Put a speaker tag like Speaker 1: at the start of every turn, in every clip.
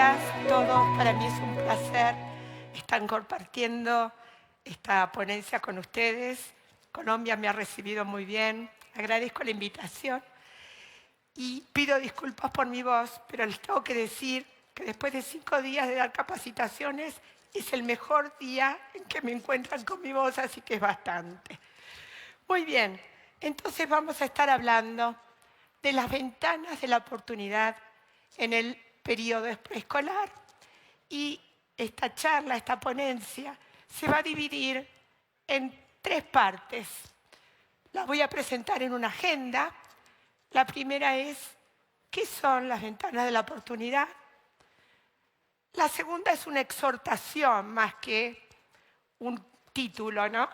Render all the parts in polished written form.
Speaker 1: días a todos. Para mí es un placer estar compartiendo esta ponencia con ustedes. Colombia me ha recibido muy bien. Agradezco la invitación y pido disculpas por mi voz, pero les tengo que decir que después de 5 días de dar capacitaciones es el mejor día en que me encuentran con mi voz, así que es bastante. Muy bien, entonces vamos a estar hablando de las ventanas de la oportunidad en el periodo preescolar. Y esta charla, esta ponencia, se va a dividir en 3 partes. La voy a presentar en una agenda. La primera es, ¿qué son las ventanas de la oportunidad? La segunda es una exhortación más que un título, ¿no?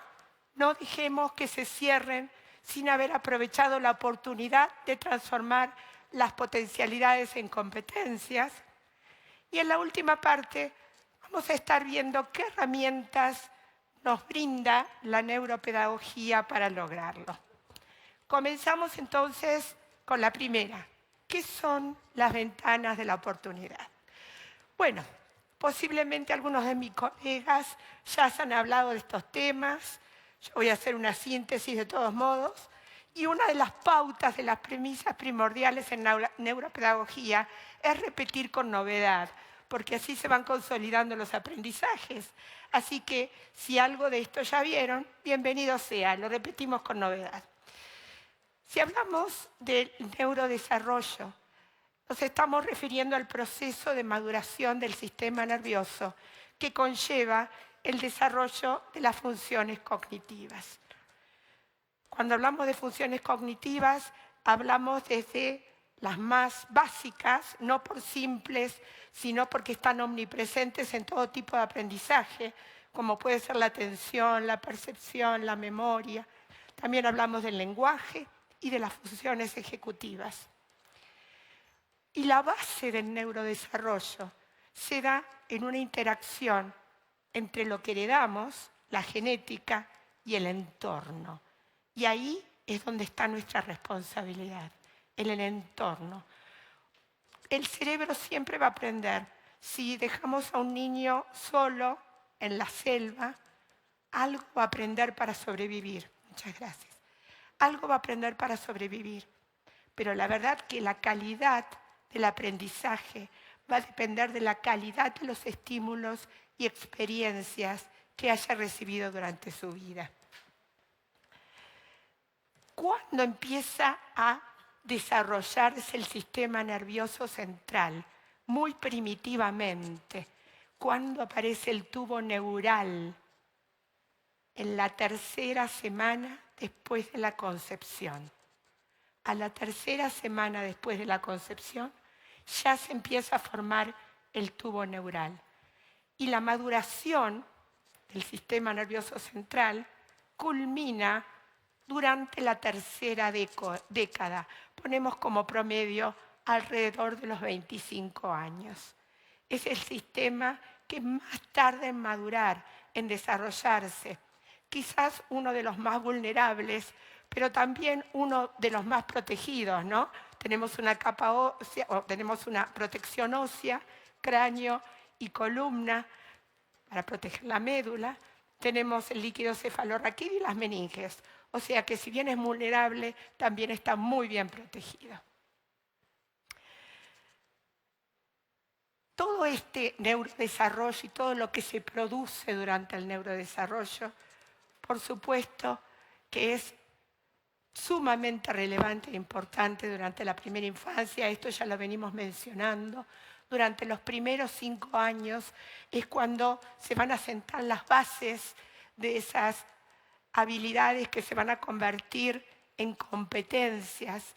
Speaker 1: No dejemos que se cierren sin haber aprovechado la oportunidad de transformar las potencialidades en competencias. Y en la última parte vamos a estar viendo qué herramientas nos brinda la neuropedagogía para lograrlo. Comenzamos entonces con la primera. ¿Qué son las ventanas de la oportunidad? Bueno, posiblemente algunos de mis colegas ya se han hablado de estos temas. Yo voy a hacer una síntesis de todos modos. Y una de las pautas, de las premisas primordiales en neuropedagogía es repetir con novedad, porque así se van consolidando los aprendizajes. Así que si algo de esto ya vieron, bienvenido sea, lo repetimos con novedad. Si hablamos del neurodesarrollo, nos estamos refiriendo al proceso de maduración del sistema nervioso que conlleva el desarrollo de las funciones cognitivas. Cuando hablamos de funciones cognitivas, hablamos desde las más básicas, no por simples, sino porque están omnipresentes en todo tipo de aprendizaje, como puede ser la atención, la percepción, la memoria. También hablamos del lenguaje y de las funciones ejecutivas. Y la base del neurodesarrollo se da en una interacción entre lo que heredamos, la genética, y el entorno. Y ahí es donde está nuestra responsabilidad, en el entorno. El cerebro siempre va a aprender. Si dejamos a un niño solo en la selva, algo va a aprender para sobrevivir. Muchas gracias. Algo va a aprender para sobrevivir. Pero la verdad que la calidad del aprendizaje va a depender de la calidad de los estímulos y experiencias que haya recibido durante su vida. ¿Cuándo empieza a desarrollarse el sistema nervioso central? Muy primitivamente. ¿Cuándo aparece el tubo neural? En la 3ª semana después de la concepción. A la 3ª semana después de la concepción ya se empieza a formar el tubo neural. Y la maduración del sistema nervioso central culmina durante la 3ª década. Ponemos como promedio alrededor de los 25 años. Es el sistema que más tarda en madurar, en desarrollarse. Quizás uno de los más vulnerables, pero también uno de los más protegidos, ¿no? Tenemos una capa ósea, o tenemos una protección ósea, cráneo y columna para proteger la médula. Tenemos el líquido cefalorraquídeo y las meninges. O sea que si bien es vulnerable, también está muy bien protegido. Todo este neurodesarrollo y todo lo que se produce durante el neurodesarrollo, por supuesto que es sumamente relevante e importante durante la primera infancia. Esto ya lo venimos mencionando. Durante los primeros 5 años es cuando se van a sentar las bases de esas habilidades que se van a convertir en competencias,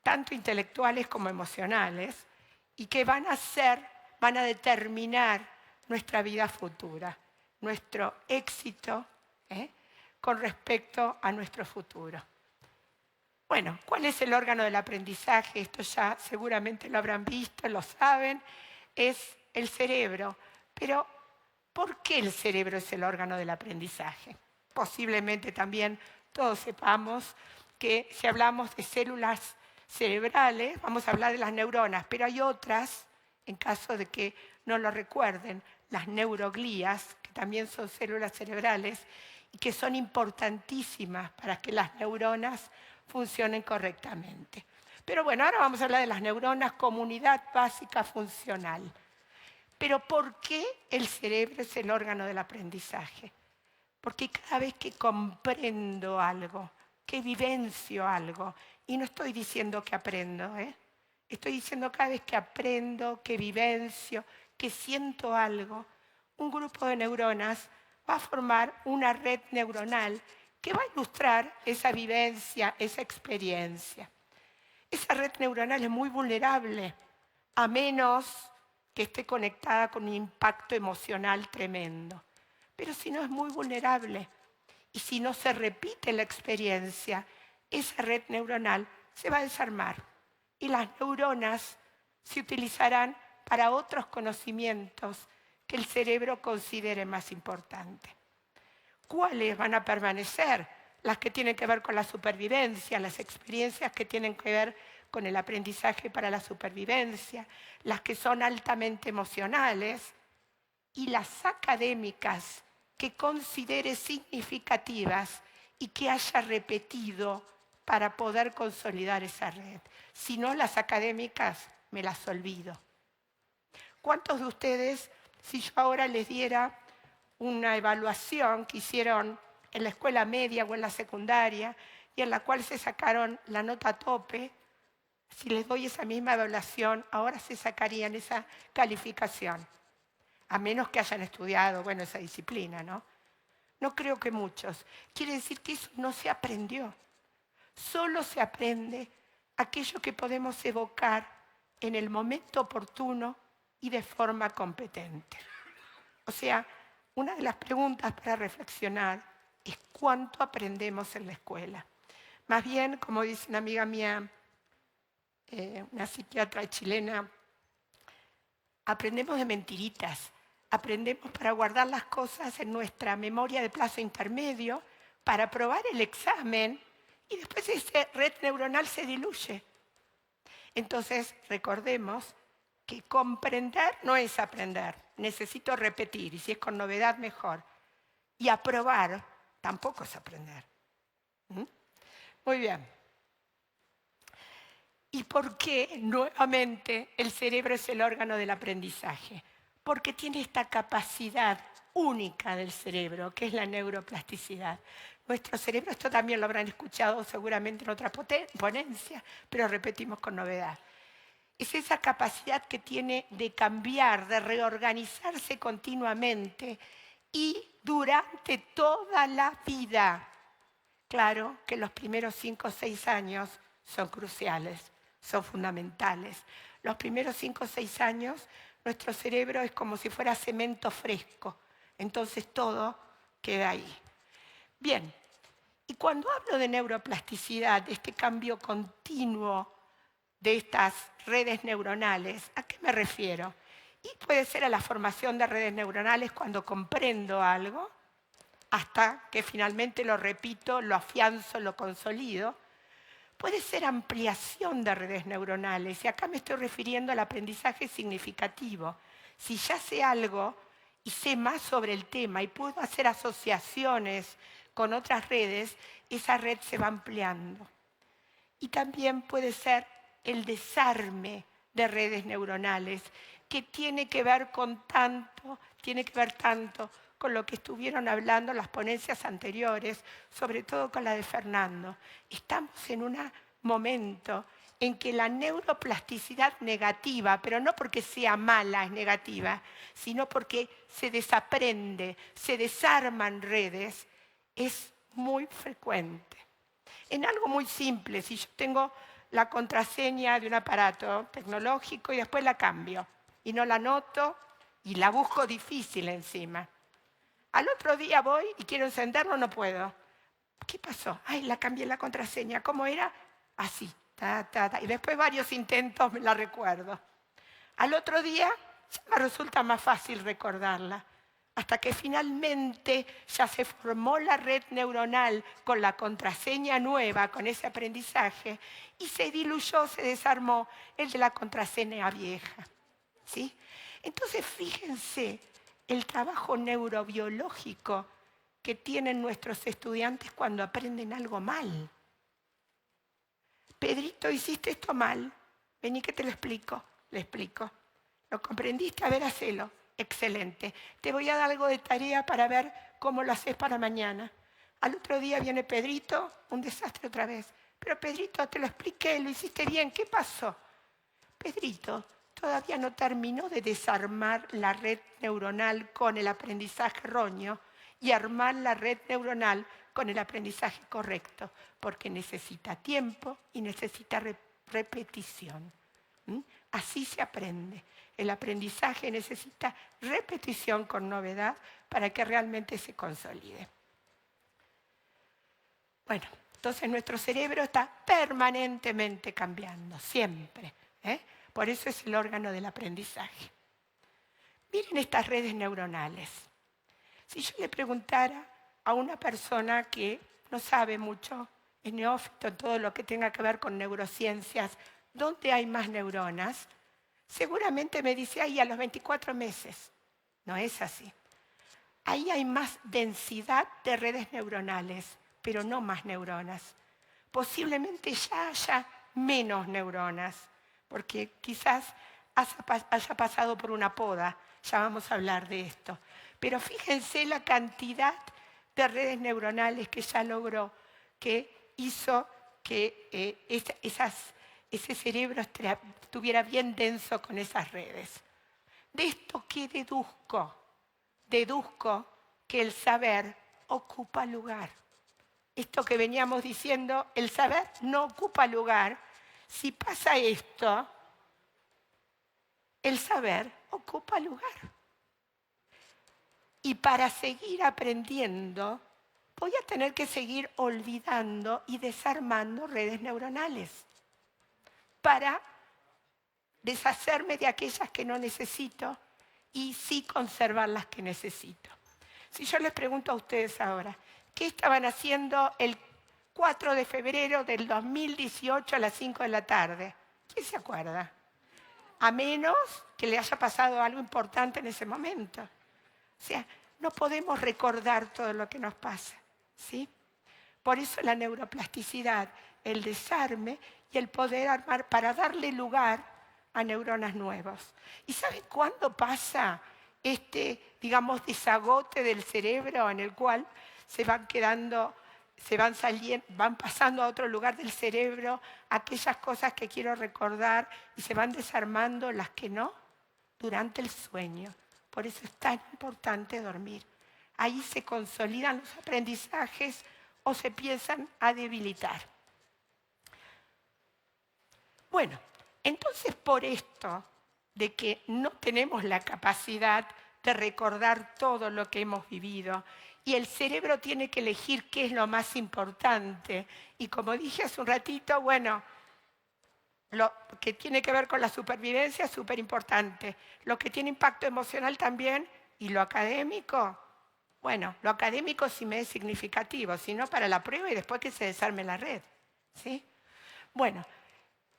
Speaker 1: tanto intelectuales como emocionales, y que van a determinar nuestra vida futura, nuestro éxito con respecto a nuestro futuro. Bueno, ¿cuál es el órgano del aprendizaje? Esto ya seguramente lo habrán visto, lo saben, es el cerebro. Pero, ¿por qué el cerebro es el órgano del aprendizaje? Posiblemente también todos sepamos que si hablamos de células cerebrales, vamos a hablar de las neuronas, pero hay otras en caso de que no lo recuerden, las neuroglías, que también son células cerebrales y que son importantísimas para que las neuronas funcionen correctamente. Pero bueno, ahora vamos a hablar de las neuronas como unidad básica funcional. Pero ¿por qué el cerebro es el órgano del aprendizaje? Porque cada vez que comprendo algo, que vivencio algo, y no estoy diciendo que aprendo, estoy diciendo cada vez que aprendo, que vivencio, que siento algo, un grupo de neuronas va a formar una red neuronal que va a ilustrar esa vivencia, esa experiencia. Esa red neuronal es muy vulnerable, a menos que esté conectada con un impacto emocional tremendo. Pero si no, es muy vulnerable. Y si no se repite la experiencia, esa red neuronal se va a desarmar. Y las neuronas se utilizarán para otros conocimientos que el cerebro considere más importantes. ¿Cuáles van a permanecer? Las que tienen que ver con la supervivencia, las experiencias que tienen que ver con el aprendizaje para la supervivencia, las que son altamente emocionales y las académicas que considere significativas y que haya repetido para poder consolidar esa red. Si no, las académicas me las olvido. ¿Cuántos de ustedes, si yo ahora les diera una evaluación que hicieron en la escuela media o en la secundaria y en la cual se sacaron la nota tope, si les doy esa misma evaluación, ahora se sacarían esa calificación? A menos que hayan estudiado, bueno, esa disciplina, ¿no? No creo que muchos. Quiere decir que eso no se aprendió. Solo se aprende aquello que podemos evocar en el momento oportuno y de forma competente. O sea, una de las preguntas para reflexionar es cuánto aprendemos en la escuela. Más bien, como dice una amiga mía, una psiquiatra chilena, aprendemos de mentiritas. Aprendemos para guardar las cosas en nuestra memoria de plazo intermedio, para aprobar el examen, y después esa red neuronal se diluye. Entonces, recordemos que comprender no es aprender. Necesito repetir, y si es con novedad, mejor. Y aprobar tampoco es aprender. Muy bien. ¿Y por qué nuevamente el cerebro es el órgano del aprendizaje? Porque tiene esta capacidad única del cerebro, que es la neuroplasticidad. Nuestro cerebro, esto también lo habrán escuchado seguramente en otra ponencia, pero repetimos con novedad. Es esa capacidad que tiene de cambiar, de reorganizarse continuamente y durante toda la vida. Claro que los primeros 5 o 6 años son cruciales, son fundamentales. Los primeros 5 o 6 años, nuestro cerebro es como si fuera cemento fresco. Entonces todo queda ahí. Bien, y cuando hablo de neuroplasticidad, de este cambio continuo de estas redes neuronales, ¿a qué me refiero? Y puede ser a la formación de redes neuronales cuando comprendo algo, hasta que finalmente lo repito, lo afianzo, lo consolido. Puede ser ampliación de redes neuronales, y acá me estoy refiriendo al aprendizaje significativo. Si ya sé algo y sé más sobre el tema y puedo hacer asociaciones con otras redes, esa red se va ampliando. Y también puede ser el desarme de redes neuronales, que tiene que ver tanto con lo que estuvieron hablando las ponencias anteriores, sobre todo con la de Fernando. Estamos en un momento en que la neuroplasticidad negativa, pero no porque sea mala, es negativa, sino porque se desaprende, se desarman redes, es muy frecuente. En algo muy simple, si yo tengo la contraseña de un aparato tecnológico y después la cambio, y no la anoto y la busco difícil encima. Al otro día voy y quiero encenderlo, no puedo. ¿Qué pasó? Ay, la cambié la contraseña. ¿Cómo era? Así. Y después varios intentos me la recuerdo. Al otro día ya me resulta más fácil recordarla. Hasta que finalmente ya se formó la red neuronal con la contraseña nueva, con ese aprendizaje, y se diluyó, se desarmó el de la contraseña vieja. ¿sí? Entonces, fíjense el trabajo neurobiológico que tienen nuestros estudiantes cuando aprenden algo mal. Pedrito, hiciste esto mal. Vení que te lo explico. Le explico. ¿Lo comprendiste? A ver, hacelo. Excelente. Te voy a dar algo de tarea para ver cómo lo haces para mañana. Al otro día viene Pedrito, un desastre otra vez. Pero Pedrito, te lo expliqué, lo hiciste bien. ¿Qué pasó? Pedrito todavía no terminó de desarmar la red neuronal con el aprendizaje erróneo y armar la red neuronal con el aprendizaje correcto, porque necesita tiempo y necesita repetición. Así se aprende. El aprendizaje necesita repetición con novedad para que realmente se consolide. Bueno, entonces nuestro cerebro está permanentemente cambiando, siempre. Por eso es el órgano del aprendizaje. Miren estas redes neuronales. Si yo le preguntara a una persona que no sabe mucho, es neófito en todo lo que tenga que ver con neurociencias, ¿dónde hay más neuronas? Seguramente me dice, ahí a los 24 meses. No es así. Ahí hay más densidad de redes neuronales, pero no más neuronas. Posiblemente ya haya menos neuronas, porque quizás haya pasado por una poda, ya vamos a hablar de esto. Pero fíjense la cantidad de redes neuronales que ya logró, que hizo que ese cerebro estuviera bien denso con esas redes. De esto, ¿qué deduzco? Deduzco que el saber ocupa lugar. Esto que veníamos diciendo, el saber no ocupa lugar. Si pasa esto, el saber ocupa lugar. Y para seguir aprendiendo, voy a tener que seguir olvidando y desarmando redes neuronales para deshacerme de aquellas que no necesito y sí conservar las que necesito. Si yo les pregunto a ustedes ahora, ¿qué estaban haciendo el 4 de febrero del 2018 a las 5 de la tarde? ¿Quién se acuerda? A menos que le haya pasado algo importante en ese momento. O sea, no podemos recordar todo lo que nos pasa, ¿sí? Por eso la neuroplasticidad, el desarme y el poder armar para darle lugar a neuronas nuevos. ¿Y saben cuándo pasa digamos, desagote del cerebro en el cual se van quedando, van pasando a otro lugar del cerebro aquellas cosas que quiero recordar y se van desarmando las que no? Durante el sueño. Por eso es tan importante dormir. Ahí se consolidan los aprendizajes o se empiezan a debilitar. Bueno, entonces por esto de que no tenemos la capacidad de recordar todo lo que hemos vivido y el cerebro tiene que elegir qué es lo más importante. Y como dije hace un ratito, bueno, lo que tiene que ver con la supervivencia es súper importante. Lo que tiene impacto emocional también y lo académico, bueno, lo académico sí me es significativo, sino para la prueba y después que se desarme la red, ¿sí? Bueno,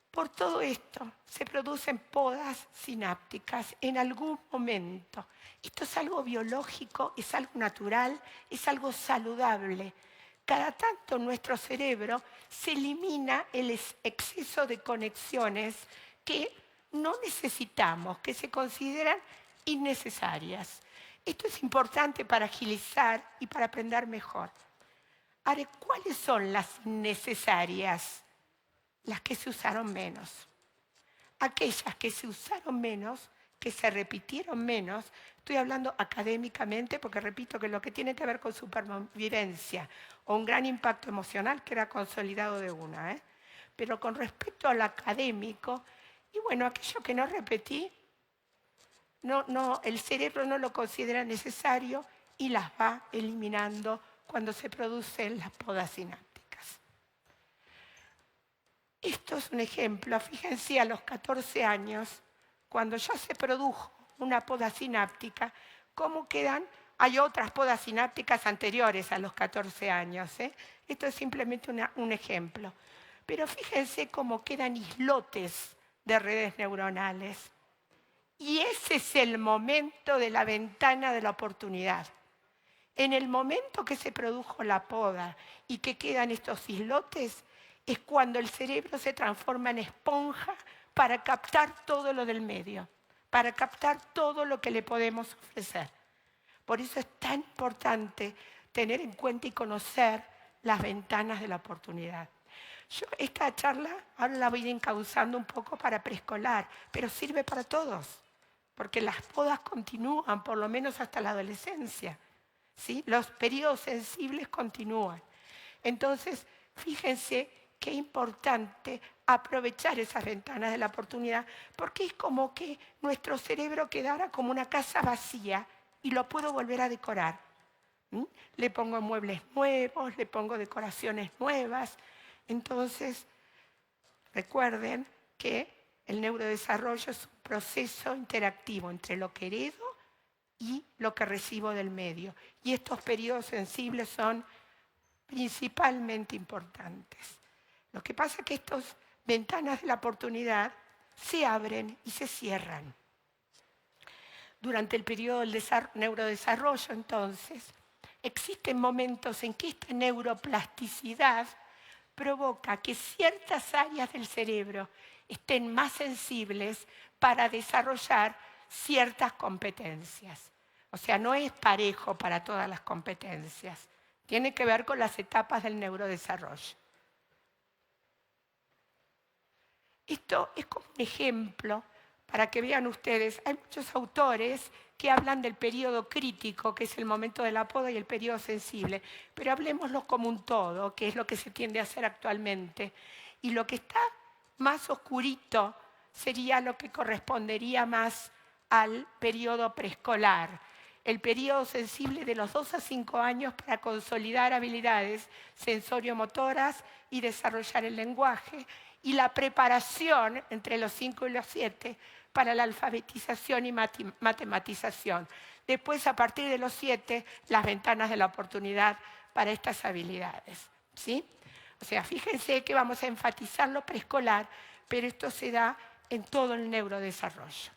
Speaker 1: por todo esto se producen podas sinápticas en algún momento. Esto es algo biológico, es algo natural, es algo saludable. Cada tanto en nuestro cerebro se elimina el exceso de conexiones que no necesitamos, que se consideran innecesarias. Esto es importante para agilizar y para aprender mejor. Ahora, ¿cuáles son las necesarias? Las que se usaron menos. Aquellas que se usaron menos, que se repitieron menos, estoy hablando académicamente porque repito que lo que tiene que ver con supervivencia o un gran impacto emocional queda consolidado de una. Pero con respecto al académico, y bueno, aquello que no repetí, el cerebro no lo considera necesario y las va eliminando cuando se producen las podas sinápticas. Esto es un ejemplo, fíjense a los 14 años, cuando ya se produjo una poda sináptica, cómo quedan, hay otras podas sinápticas anteriores a los 14 años. Esto es simplemente un ejemplo. Pero fíjense cómo quedan islotes de redes neuronales. Y ese es el momento de la ventana de la oportunidad. En el momento que se produjo la poda y que quedan estos islotes, es cuando el cerebro se transforma en esponja para captar todo lo del medio, para captar todo lo que le podemos ofrecer. Por eso es tan importante tener en cuenta y conocer las ventanas de la oportunidad. Yo esta charla ahora la voy a ir encauzando un poco para preescolar, pero sirve para todos, porque las podas continúan por lo menos hasta la adolescencia, ¿sí? Los periodos sensibles continúan. Entonces, fíjense qué importante aprovechar esas ventanas de la oportunidad, porque es como que nuestro cerebro quedara como una casa vacía y lo puedo volver a decorar. Le pongo muebles nuevos, le pongo decoraciones nuevas. Entonces, recuerden que el neurodesarrollo es un proceso interactivo entre lo que heredo y lo que recibo del medio. Y estos periodos sensibles son principalmente importantes. Lo que pasa es que estas ventanas de la oportunidad se abren y se cierran. Durante el periodo del neurodesarrollo, entonces, existen momentos en que esta neuroplasticidad provoca que ciertas áreas del cerebro estén más sensibles para desarrollar ciertas competencias. O sea, no es parejo para todas las competencias. Tiene que ver con las etapas del neurodesarrollo. Esto es como un ejemplo para que vean ustedes. Hay muchos autores que hablan del periodo crítico, que es el momento de la poda, y el periodo sensible. Pero hablemoslo como un todo, que es lo que se tiende a hacer actualmente. Y lo que está más oscurito sería lo que correspondería más al periodo preescolar. El periodo sensible de los 2 a 5 años para consolidar habilidades sensoriomotoras y desarrollar el lenguaje. Y la preparación entre los 5 y los 7 para la alfabetización y matematización. Después, a partir de los 7, las ventanas de la oportunidad para estas habilidades, ¿sí? O sea, fíjense que vamos a enfatizar lo preescolar, pero esto se da en todo el neurodesarrollo.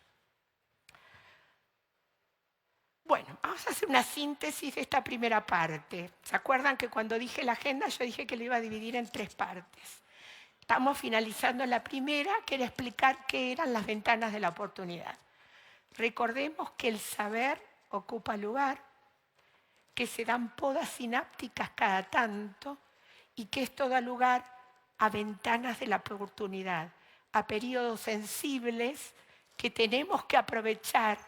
Speaker 1: Bueno, vamos a hacer una síntesis de esta primera parte. ¿Se acuerdan que cuando dije la agenda yo dije que lo iba a dividir en 3 partes? Estamos finalizando la primera, que era explicar qué eran las ventanas de la oportunidad. Recordemos que el saber ocupa lugar, que se dan podas sinápticas cada tanto y que esto da lugar a ventanas de la oportunidad, a periodos sensibles que tenemos que aprovechar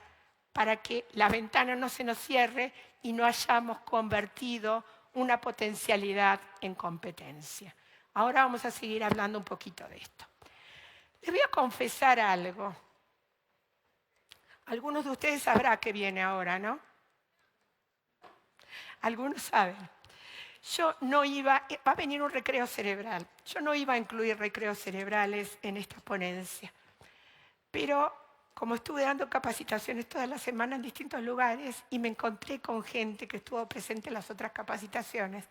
Speaker 1: para que la ventana no se nos cierre y no hayamos convertido una potencialidad en competencia. Ahora vamos a seguir hablando un poquito de esto. Les voy a confesar algo. Algunos de ustedes sabrán que viene ahora, ¿no? Algunos saben. Va a venir un recreo cerebral. Yo no iba a incluir recreos cerebrales en esta ponencia. Pero como estuve dando capacitaciones toda la semana en distintos lugares y me encontré con gente que estuvo presente en las otras capacitaciones,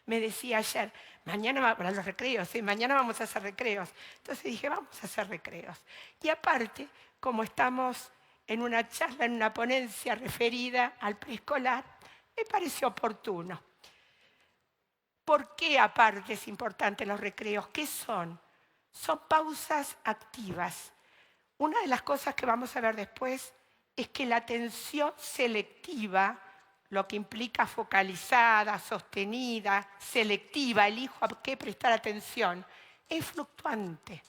Speaker 1: me decía ayer, mañana para los recreos, ¿sí? Mañana vamos a hacer recreos. Entonces dije, vamos a hacer recreos. Y aparte, como estamos en una charla, en una ponencia referida al preescolar, me pareció oportuno. ¿Por qué aparte es importante los recreos? ¿Qué son? Son pausas activas. Una de las cosas que vamos a ver después es que la atención selectiva, lo que implica focalizada, sostenida, selectiva, elijo a qué prestar atención, es fluctuante,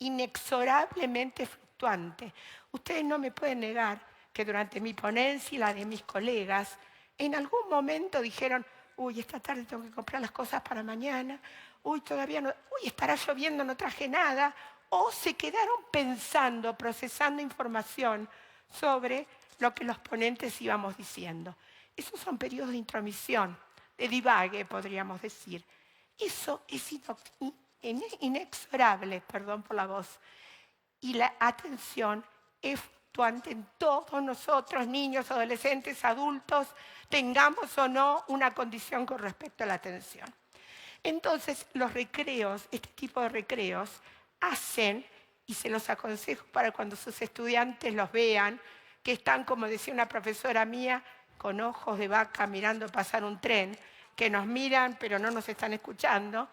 Speaker 1: inexorablemente fluctuante. Ustedes no me pueden negar que durante mi ponencia y la de mis colegas, en algún momento dijeron, uy, esta tarde tengo que comprar las cosas para mañana, uy, todavía no, uy, estará lloviendo, no traje nada, o se quedaron pensando, procesando información sobre lo que los ponentes íbamos diciendo. Esos son periodos de intromisión, de divague, podríamos decir. Eso es inexorable, perdón por la voz. Y la atención es fluctuante en todos nosotros, niños, adolescentes, adultos, tengamos o no una condición con respecto a la atención. Entonces, los recreos, este tipo de recreos, hacen y se los aconsejo para cuando sus estudiantes los vean, que están, como decía una profesora mía, con ojos de vaca mirando pasar un tren, que nos miran pero no nos están escuchando,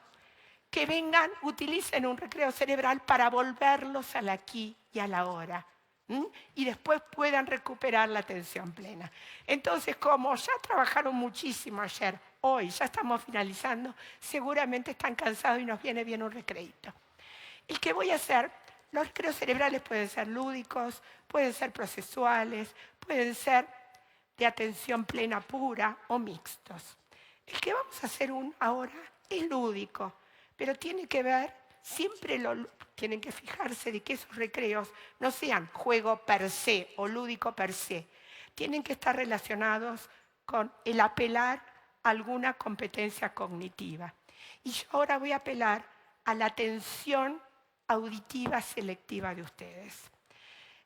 Speaker 1: que vengan, utilicen un recreo cerebral para volverlos al aquí y a la hora. Y después puedan recuperar la atención plena. Entonces, como ya trabajaron muchísimo ayer, hoy ya estamos finalizando, seguramente están cansados y nos viene bien un recreíto. El que voy a hacer, los recreos cerebrales pueden ser lúdicos, pueden ser procesuales, pueden ser de atención plena pura o mixtos. El que vamos a hacer ahora es lúdico, pero tiene que ver, tienen que fijarse de que esos recreos no sean juego per se o lúdico per se. Tienen que estar relacionados con el apelar a alguna competencia cognitiva. Y yo ahora voy a apelar a la atención auditiva selectiva de ustedes.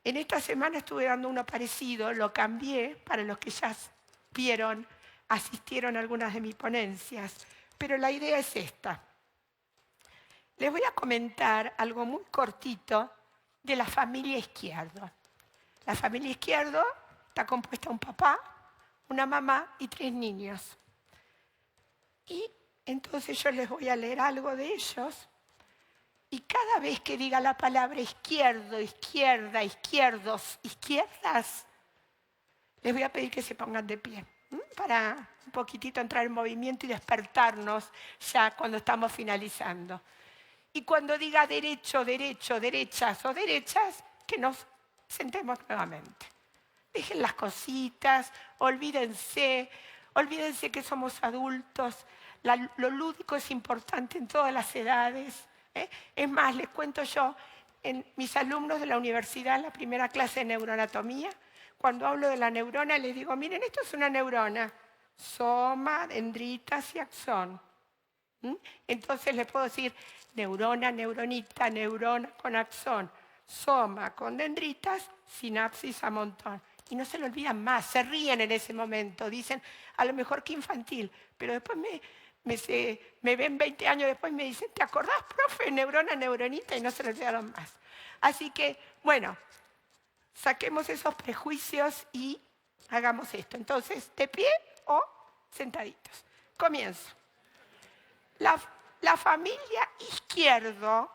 Speaker 1: En esta semana estuve dando uno parecido, lo cambié para los que ya vieron, asistieron a algunas de mis ponencias, pero la idea es esta. Les voy a comentar algo muy cortito de la familia Izquierdo. La familia Izquierdo está compuesta de un papá, una mamá y 3 niños. Y entonces yo les voy a leer algo de ellos. Y cada vez que diga la palabra izquierdo, izquierda, izquierdos, izquierdas, les voy a pedir que se pongan de pie para un poquitito entrar en movimiento y despertarnos ya cuando estamos finalizando. Y cuando diga derecho, derecho, derechas o derechas, que nos sentemos nuevamente. Dejen las cositas, olvídense que somos adultos. Lo lúdico es importante en todas las edades. Es más, les cuento yo, en mis alumnos de la universidad, en la primera clase de neuroanatomía, cuando hablo de la neurona les digo, miren, esto es una neurona, soma, dendritas y axón. Entonces les puedo decir neurona, neuronita, neurona con axón, soma con dendritas, sinapsis a montón. Y no se lo olvidan más, se ríen en ese momento, dicen, a lo mejor que infantil, pero después me ven 20 años después y me dicen, ¿te acordás, profe? Neurona, neuronita, y no se lo olvidaron más. Así que, bueno, saquemos esos prejuicios y hagamos esto. Entonces, de pie o sentaditos. Comienzo. La familia Izquierdo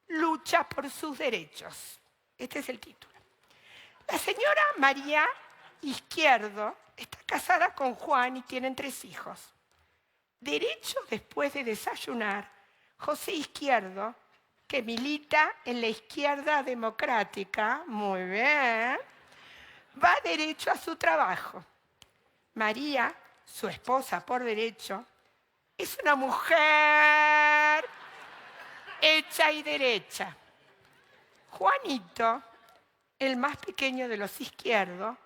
Speaker 1: lucha por sus derechos. Este es el título. La señora María Izquierdo está casada con Juan y tienen 3 hijos. Derecho después de desayunar, José Izquierdo, que milita en la izquierda democrática, muy bien, va derecho a su trabajo. María, su esposa por derecho, es una mujer hecha y derecha. Juanito, el más pequeño de los Izquierdos,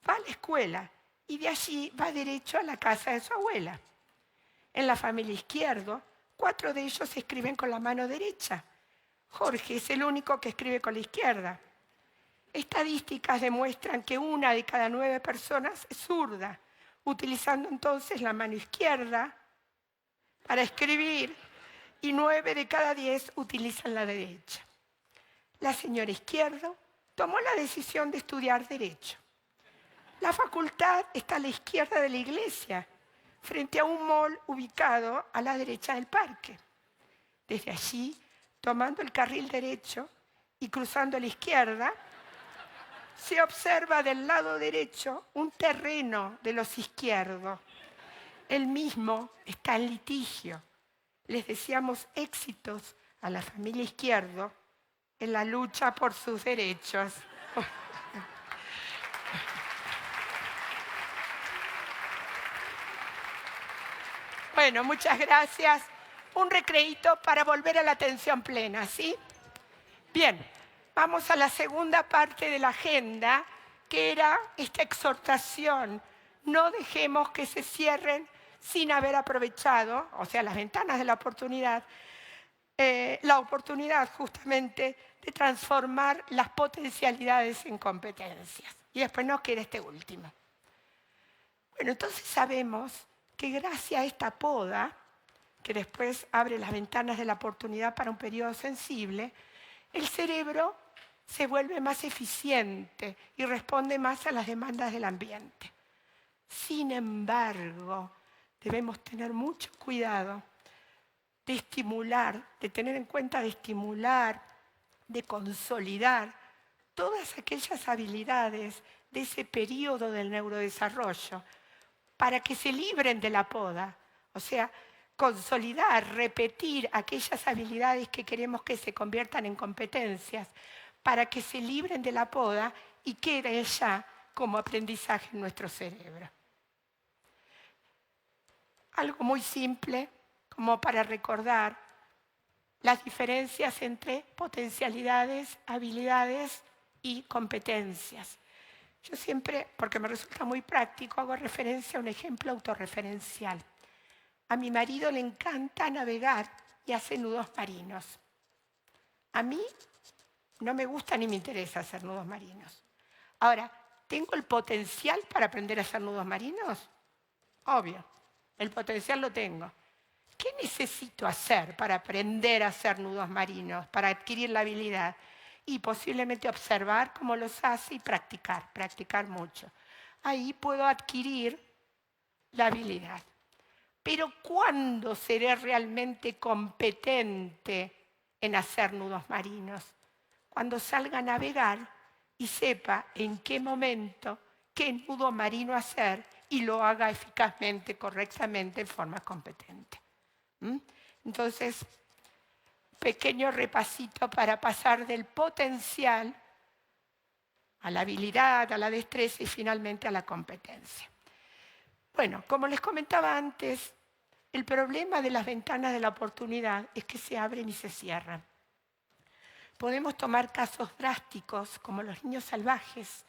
Speaker 1: va a la escuela y de allí va derecho a la casa de su abuela. En la familia Izquierdo, 4 de ellos escriben con la mano derecha. Jorge es el único que escribe con la izquierda. Estadísticas demuestran que 1 de cada 9 personas es zurda, utilizando entonces la mano izquierda para escribir y 9 de cada 10 utilizan la derecha. La señora Izquierdo tomó la decisión de estudiar Derecho. La facultad está a la izquierda de la iglesia, frente a un mall ubicado a la derecha del parque. Desde allí, tomando el carril derecho y cruzando a la izquierda, se observa del lado derecho un terreno de los Izquierdos. El mismo está en litigio. Les deseamos éxitos a la familia Izquierdo en la lucha por sus derechos. Bueno, muchas gracias. Un recreíto para volver a la atención plena, ¿sí? Bien, vamos a la segunda parte de la agenda, que era esta exhortación. No dejemos que se cierren sin haber aprovechado, o sea, las ventanas de la oportunidad justamente de transformar las potencialidades en competencias. Y después nos queda este último. Bueno, entonces sabemos que gracias a esta poda, que después abre las ventanas de la oportunidad para un periodo sensible, el cerebro se vuelve más eficiente y responde más a las demandas del ambiente. Sin embargo, debemos tener mucho cuidado de estimular, de tener en cuenta de estimular, de consolidar todas aquellas habilidades de ese periodo del neurodesarrollo para que se libren de la poda. O sea, consolidar, repetir aquellas habilidades que queremos que se conviertan en competencias para que se libren de la poda y queden ya como aprendizaje en nuestro cerebro. Algo muy simple como para recordar las diferencias entre potencialidades, habilidades y competencias. Yo siempre, porque me resulta muy práctico, hago referencia a un ejemplo autorreferencial. A mi marido le encanta navegar y hace nudos marinos. A mí no me gusta ni me interesa hacer nudos marinos. Ahora, ¿tengo el potencial para aprender a hacer nudos marinos? Obvio, el potencial lo tengo. ¿Qué necesito hacer para aprender a hacer nudos marinos, para adquirir la habilidad? Y posiblemente observar cómo los hace y practicar mucho. Ahí puedo adquirir la habilidad. Pero ¿cuándo seré realmente competente en hacer nudos marinos? Cuando salga a navegar y sepa en qué momento, qué nudo marino hacer y lo haga eficazmente, correctamente, en forma competente. Entonces, pequeño repasito para pasar del potencial a la habilidad, a la destreza y finalmente a la competencia. Bueno, como les comentaba antes, el problema de las ventanas de la oportunidad es que se abren y se cierran. Podemos tomar casos drásticos como los niños salvajes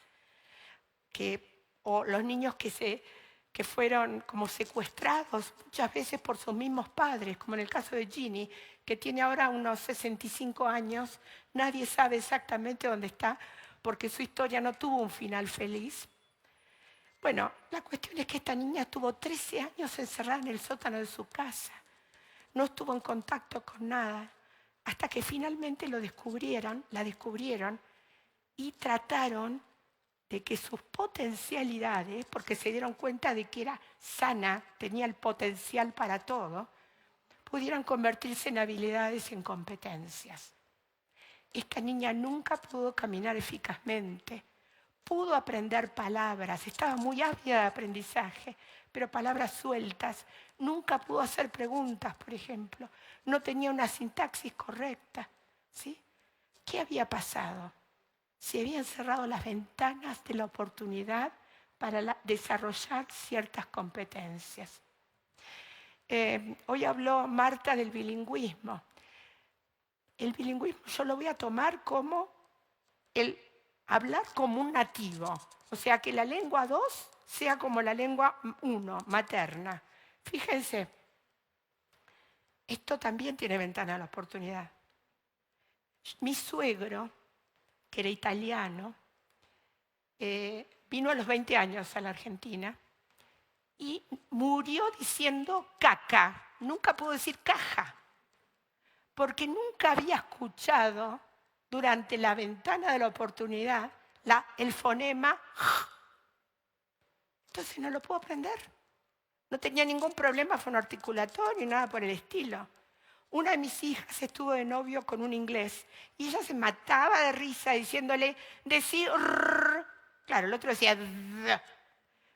Speaker 1: o los niños que fueron como secuestrados muchas veces por sus mismos padres, como en el caso de Ginny, que tiene ahora unos 65 años. Nadie sabe exactamente dónde está porque su historia no tuvo un final feliz. Bueno, la cuestión es que esta niña estuvo 13 años encerrada en el sótano de su casa. No estuvo en contacto con nada, hasta que finalmente la descubrieron y trataron de que sus potencialidades, porque se dieron cuenta de que era sana, tenía el potencial para todo, pudieran convertirse en habilidades, en competencias. Esta niña nunca pudo caminar eficazmente. Pudo aprender palabras, estaba muy ávida de aprendizaje, pero palabras sueltas. Nunca pudo hacer preguntas, por ejemplo. No tenía una sintaxis correcta. ¿Sí? ¿Qué había pasado? Se habían cerrado las ventanas de la oportunidad para desarrollar ciertas competencias. Hoy habló Marta del bilingüismo. El bilingüismo yo lo voy a tomar como el hablar como un nativo, o sea, que la lengua 2 sea como la lengua 1, materna. Fíjense, esto también tiene ventana a la oportunidad. Mi suegro, que era italiano, vino a los 20 años a la Argentina y murió diciendo caca. Nunca pudo decir caja, porque nunca había escuchado durante la ventana de la oportunidad el fonema j. Entonces no lo puedo aprender. No tenía ningún problema fonoarticulatorio, nada por el estilo. Una de mis hijas estuvo de novio con un inglés y ella se mataba de risa diciéndole, decir rrr. Claro, el otro decía d.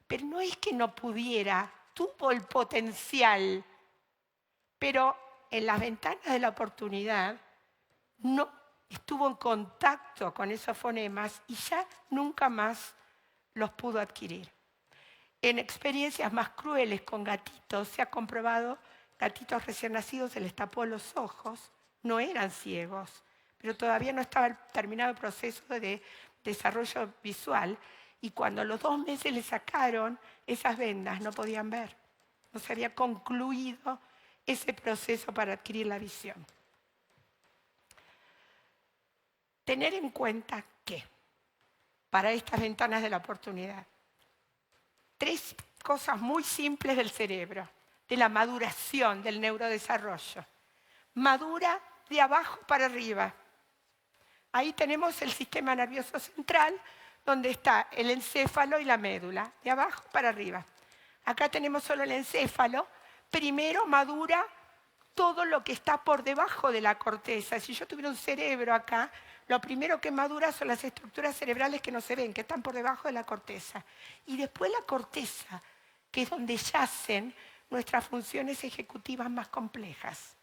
Speaker 1: Pero no es que no pudiera, tuvo el potencial, pero en las ventanas de la oportunidad no estuvo en contacto con esos fonemas y ya nunca más los pudo adquirir. En experiencias más crueles con gatitos se ha comprobado, gatitos recién nacidos se les tapó los ojos, no eran ciegos, pero todavía no estaba terminado el proceso de desarrollo visual y cuando a los 2 meses le sacaron esas vendas no podían ver, no se había concluido ese proceso para adquirir la visión. Tener en cuenta que para estas ventanas de la oportunidad, 3 cosas muy simples del cerebro, de la maduración, del neurodesarrollo. Madura de abajo para arriba. ahí tenemos el sistema nervioso central, donde está el encéfalo y la médula, de abajo para arriba. Acá tenemos solo el encéfalo. Primero madura todo lo que está por debajo de la corteza. Si yo tuviera un cerebro acá, lo primero que madura son las estructuras cerebrales que no se ven, que están por debajo de la corteza. Y después la corteza, que es donde yacen nuestras funciones ejecutivas más complejas.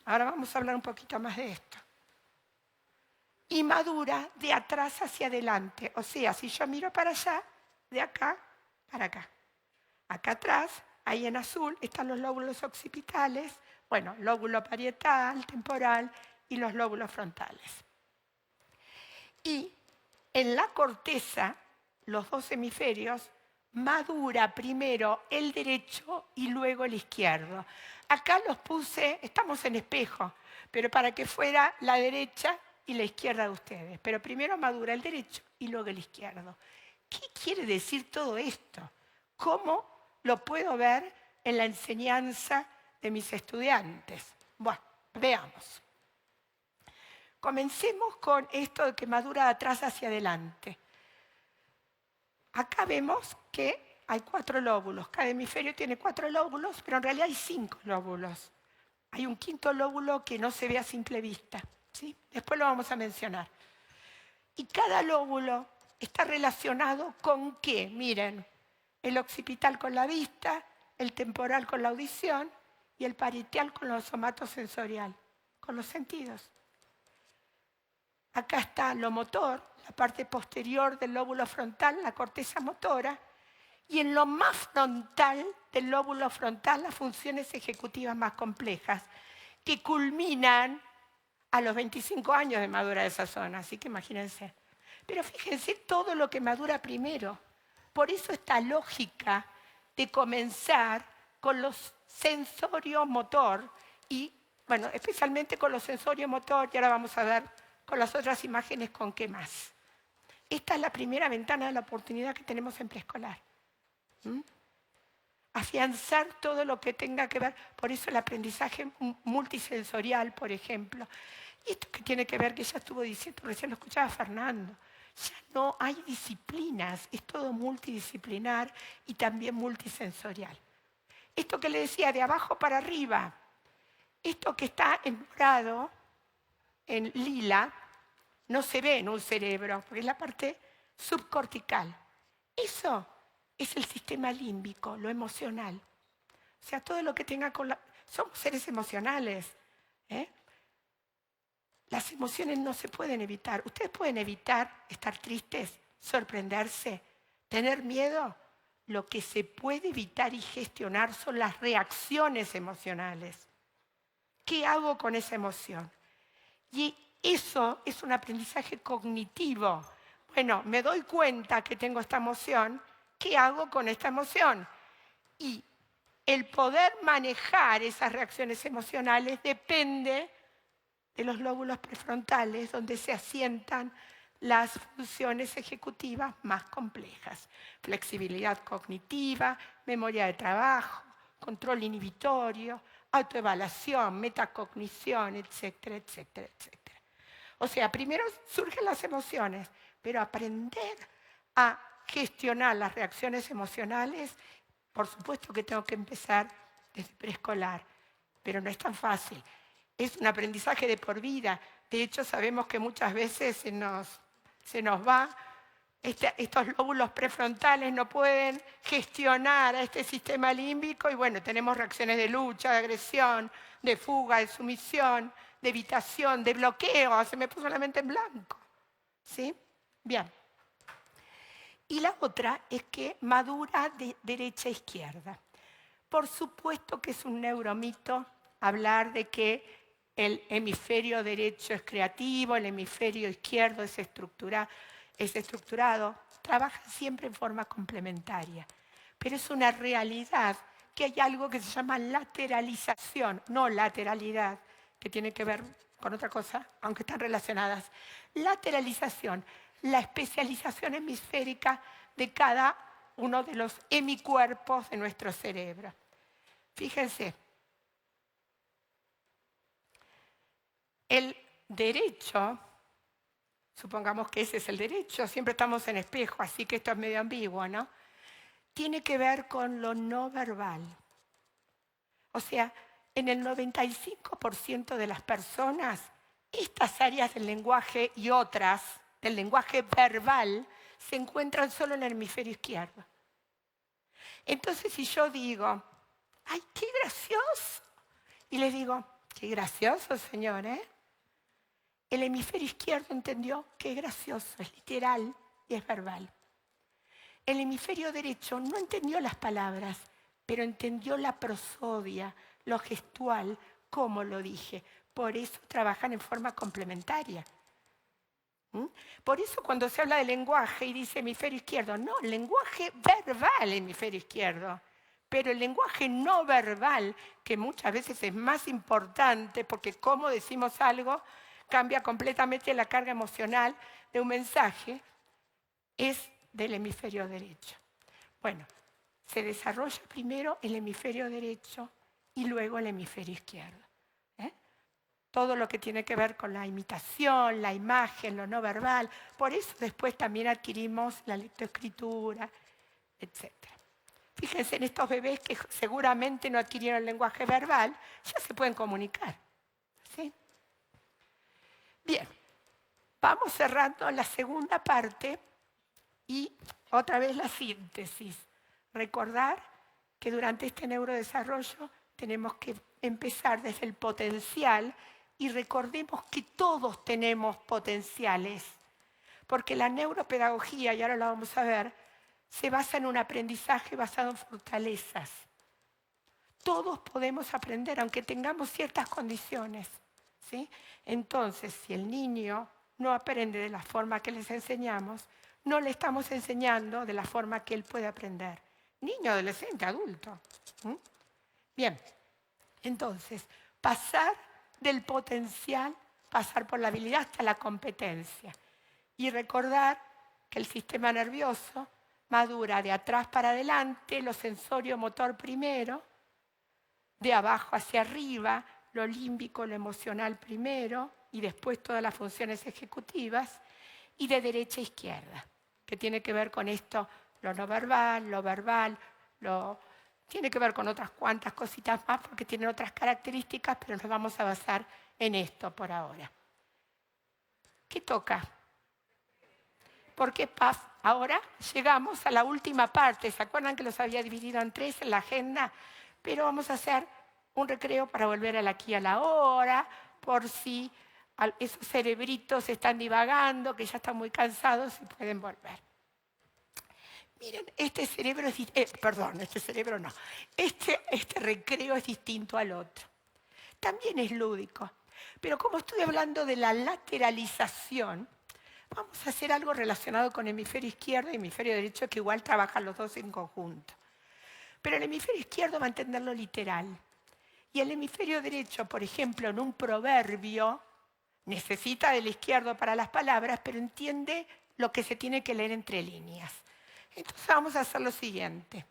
Speaker 1: Ahora vamos a hablar un poquito más de esto. Y madura de atrás hacia adelante. O sea, si yo miro para allá, de acá para acá. Acá atrás, ahí en azul, están los lóbulos occipitales, bueno, lóbulo parietal, temporal y los lóbulos frontales. Y en la corteza, los dos hemisferios, madura primero el derecho y luego el izquierdo. Acá los puse, estamos en espejo, pero para que fuera la derecha y la izquierda de ustedes. Pero primero madura el derecho y luego el izquierdo. ¿Qué quiere decir todo esto? ¿Cómo lo puedo ver en la enseñanza de mis estudiantes? Bueno, veamos. Comencemos con esto de que madura de atrás hacia adelante. Acá vemos que hay 4 lóbulos. Cada hemisferio tiene 4 lóbulos, pero en realidad hay 5 lóbulos. Hay un quinto lóbulo que no se ve a simple vista, ¿sí? Después lo vamos a mencionar. Y cada lóbulo está relacionado con ¿qué? Miren, el occipital con la vista, el temporal con la audición y el parietal con lo somatosensorial, con los sentidos. Acá está lo motor, la parte posterior del lóbulo frontal, la corteza motora, y en lo más frontal del lóbulo frontal las funciones ejecutivas más complejas, que culminan a los 25 años de madura de esa zona, así que imagínense. Pero fíjense todo lo que madura primero. Por eso esta lógica de comenzar con los sensorio-motor y, bueno, especialmente con los sensorio-motor, y ahora vamos a ver con las otras imágenes con qué más. Esta es la primera ventana de la oportunidad que tenemos en preescolar. Afianzar todo lo que tenga que ver, por eso el aprendizaje multisensorial, por ejemplo. Y esto que tiene que ver, que ya estuvo diciendo, recién lo escuchaba Fernando, ya no hay disciplinas, es todo multidisciplinar y también multisensorial. Esto que le decía, de abajo para arriba, esto que está en morado, en lila, no se ve en un cerebro, porque es la parte subcortical. Eso es el sistema límbico, lo emocional. O sea, todo lo que tenga con la... Somos seres emocionales. Las emociones no se pueden evitar. Ustedes pueden evitar estar tristes, sorprenderse, tener miedo. Lo que se puede evitar y gestionar son las reacciones emocionales. ¿Qué hago con esa emoción? Y eso es un aprendizaje cognitivo. Bueno, me doy cuenta que tengo esta emoción, ¿qué hago con esta emoción? Y el poder manejar esas reacciones emocionales depende de los lóbulos prefrontales, donde se asientan las funciones ejecutivas más complejas. Flexibilidad cognitiva, memoria de trabajo, control inhibitorio, autoevaluación, metacognición, etcétera, etcétera, etcétera. O sea, primero surgen las emociones, pero aprender a gestionar las reacciones emocionales, por supuesto que tengo que empezar desde preescolar, pero no es tan fácil. Es un aprendizaje de por vida. De hecho, sabemos que muchas veces se nos va, estos lóbulos prefrontales no pueden gestionar a este sistema límbico y bueno, tenemos reacciones de lucha, de agresión, de fuga, de sumisión, de evitación, de bloqueo. Se me puso la mente en blanco. ¿Sí? Bien. Y la otra es que madura de derecha a izquierda. Por supuesto que es un neuromito hablar de que el hemisferio derecho es creativo, el hemisferio izquierdo es estructurado, trabajan siempre en forma complementaria. Pero es una realidad que hay algo que se llama lateralización, no lateralidad, que tiene que ver con otra cosa, aunque están relacionadas. Lateralización, la especialización hemisférica de cada uno de los hemicuerpos de nuestro cerebro. Fíjense. El derecho supongamos que ese es el derecho, siempre estamos en espejo, así que esto es medio ambiguo, ¿no? Tiene que ver con lo no verbal. O sea, en el 95% de las personas, estas áreas del lenguaje y otras del lenguaje verbal se encuentran solo en el hemisferio izquierdo. Entonces, si yo digo, ¡ay, qué gracioso! Y les digo, qué gracioso, señor, ¿eh? El hemisferio izquierdo entendió que es gracioso, es literal y es verbal. El hemisferio derecho no entendió las palabras, pero entendió la prosodia, lo gestual, cómo lo dije. Por eso trabajan en forma complementaria. Por eso cuando se habla de lenguaje y dice hemisferio izquierdo, no, el lenguaje verbal, hemisferio izquierdo. Pero el lenguaje no verbal, que muchas veces es más importante porque cómo decimos algo cambia completamente la carga emocional de un mensaje, es del hemisferio derecho. Bueno, se desarrolla primero el hemisferio derecho y luego el hemisferio izquierdo. Todo lo que tiene que ver con la imitación, la imagen, lo no verbal. Por eso después también adquirimos la lectoescritura, etc. Fíjense en estos bebés que seguramente no adquirieron el lenguaje verbal, ya se pueden comunicar. ¿Sí? Bien, vamos cerrando la segunda parte y otra vez la síntesis. Recordar que durante este neurodesarrollo tenemos que empezar desde el potencial y recordemos que todos tenemos potenciales, porque la neuropedagogía, y ahora lo vamos a ver, se basa en un aprendizaje basado en fortalezas. Todos podemos aprender, aunque tengamos ciertas condiciones, ¿sí? Entonces, si el niño no aprende de la forma que les enseñamos, no le estamos enseñando de la forma que él puede aprender. Niño, adolescente, adulto. Bien, entonces, pasar del potencial, pasar por la habilidad hasta la competencia. Y recordar que el sistema nervioso madura de atrás para adelante, lo sensorio-motor primero, de abajo hacia arriba, lo límbico, lo emocional primero, y después todas las funciones ejecutivas, y de derecha a izquierda, que tiene que ver con esto, lo no verbal, lo verbal, tiene que ver con otras cuantas cositas más porque tienen otras características, pero nos vamos a basar en esto por ahora. ¿Qué toca? Porque ahora llegamos a la última parte. ¿Se acuerdan que los había dividido en 3 en la agenda? Pero vamos a hacer un recreo para volver al aquí y a la hora, por si esos cerebritos están divagando, que ya están muy cansados y pueden volver. Miren, este recreo es distinto al otro. También es lúdico. Pero como estoy hablando de la lateralización, vamos a hacer algo relacionado con hemisferio izquierdo y hemisferio derecho, que igual trabajan los dos en conjunto. Pero el hemisferio izquierdo va a entenderlo literal. Y el hemisferio derecho, por ejemplo, en un proverbio, necesita del izquierdo para las palabras, pero entiende lo que se tiene que leer entre líneas. Entonces vamos a hacer lo siguiente.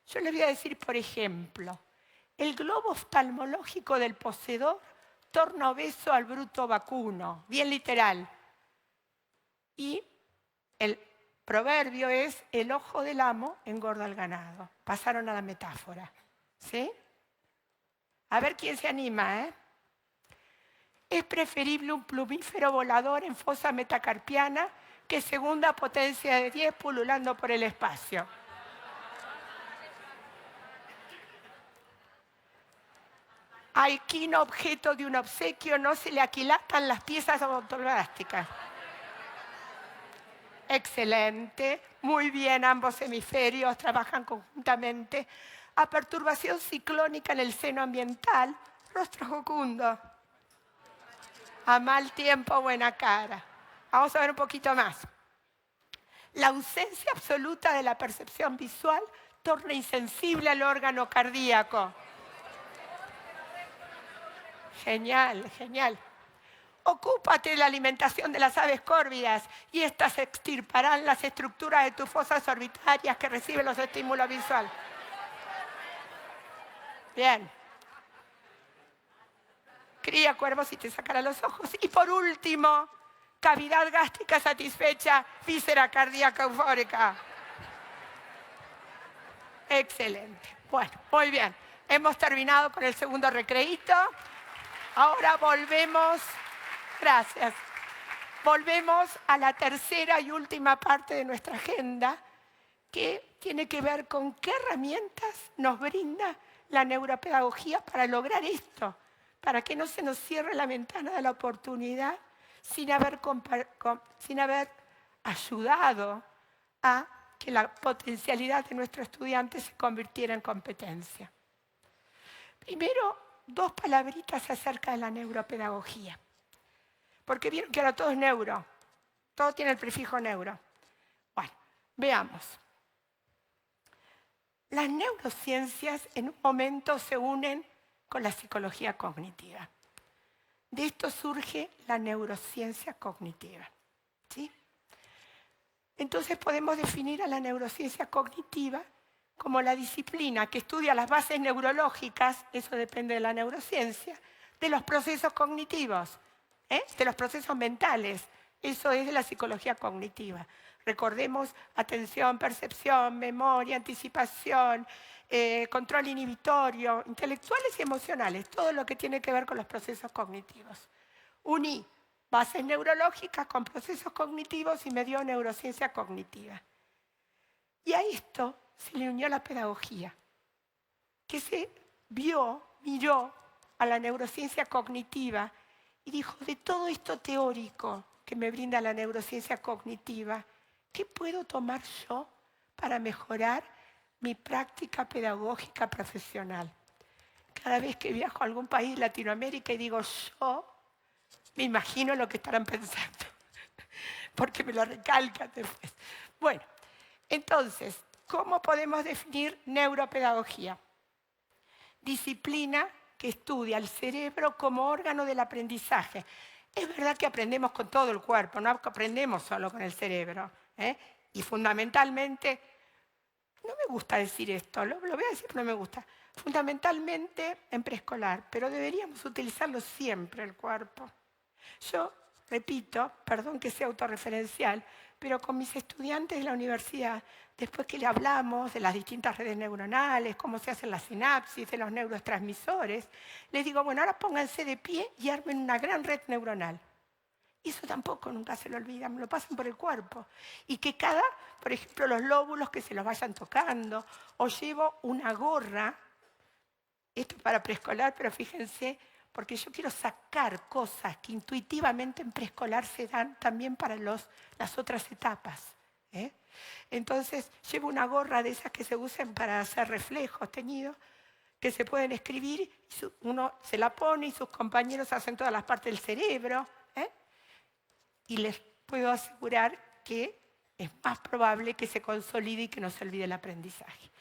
Speaker 1: Yo les voy a decir, por ejemplo, el globo oftalmológico del poseedor torna obeso al bruto vacuno, bien literal. Y el proverbio es, el ojo del amo engorda al ganado. Pasaron a la metáfora. ¿Sí? A ver quién se anima, ¿eh? Es preferible un plumífero volador en fosa metacarpiana que segunda potencia de 10 pululando por el espacio. Al quino objeto de un obsequio no se le aquilatan las piezas autoplásticas. Excelente, muy bien, ambos hemisferios trabajan conjuntamente. A perturbación ciclónica en el seno ambiental, rostro jocundo. A mal tiempo, buena cara. Vamos a ver un poquito más. La ausencia absoluta de la percepción visual torna insensible al órgano cardíaco. Genial, genial. Ocúpate de la alimentación de las aves córvidas y éstas extirparán las estructuras de tus fosas orbitarias que reciben los estímulos visuales. Bien. Cría cuervos y te sacará los ojos. Y por último, cavidad gástrica satisfecha, víscera cardíaca eufórica. Excelente. Bueno, muy bien. Hemos terminado con el segundo recreíto. Ahora volvemos. Gracias. Volvemos a la tercera y última parte de nuestra agenda, que tiene que ver con qué herramientas nos brinda la neuropedagogía para lograr esto, para que no se nos cierre la ventana de la oportunidad sin haber ayudado a que la potencialidad de nuestro estudiante se convirtiera en competencia. Primero, dos palabritas acerca de la neuropedagogía. Porque vieron que ahora todo es neuro, todo tiene el prefijo neuro. Bueno, veamos. Las neurociencias en un momento se unen con la psicología cognitiva. De esto surge la neurociencia cognitiva. ¿Sí? Entonces podemos definir a la neurociencia cognitiva como la disciplina que estudia las bases neurológicas, eso depende de la neurociencia, de los procesos cognitivos, de los procesos mentales. Eso es de la psicología cognitiva. Recordemos atención, percepción, memoria, anticipación, control inhibitorio, intelectuales y emocionales, todo lo que tiene que ver con los procesos cognitivos. Uní bases neurológicas con procesos cognitivos y me dio neurociencia cognitiva. Y a esto se le unió la pedagogía, que se miró a la neurociencia cognitiva y dijo, de todo esto teórico que me brinda la neurociencia cognitiva, ¿qué puedo tomar yo para mejorar mi práctica pedagógica profesional? Cada vez que viajo a algún país de Latinoamérica y digo yo, me imagino lo que estarán pensando, porque me lo recalcan después. Bueno, entonces, ¿cómo podemos definir neuropedagogía? Disciplina que estudia el cerebro como órgano del aprendizaje. Es verdad que aprendemos con todo el cuerpo, no aprendemos solo con el cerebro. Y fundamentalmente, no me gusta decir esto, lo voy a decir pero no me gusta, fundamentalmente en preescolar, pero deberíamos utilizarlo siempre el cuerpo. Yo repito, perdón que sea autorreferencial, pero con mis estudiantes de la universidad, después que le hablamos de las distintas redes neuronales, cómo se hacen las sinapsis, de los neurotransmisores, les digo, bueno, ahora pónganse de pie y armen una gran red neuronal. Y eso tampoco nunca se lo olvidan, me lo pasan por el cuerpo. Y que por ejemplo, los lóbulos que se los vayan tocando, o llevo una gorra, esto es para preescolar, pero fíjense, porque yo quiero sacar cosas que intuitivamente en preescolar se dan también para las otras etapas. Entonces, llevo una gorra de esas que se usan para hacer reflejos teñidos, que se pueden escribir, y uno se la pone y sus compañeros hacen todas las partes del cerebro. Y les puedo asegurar que es más probable que se consolide y que no se olvide el aprendizaje.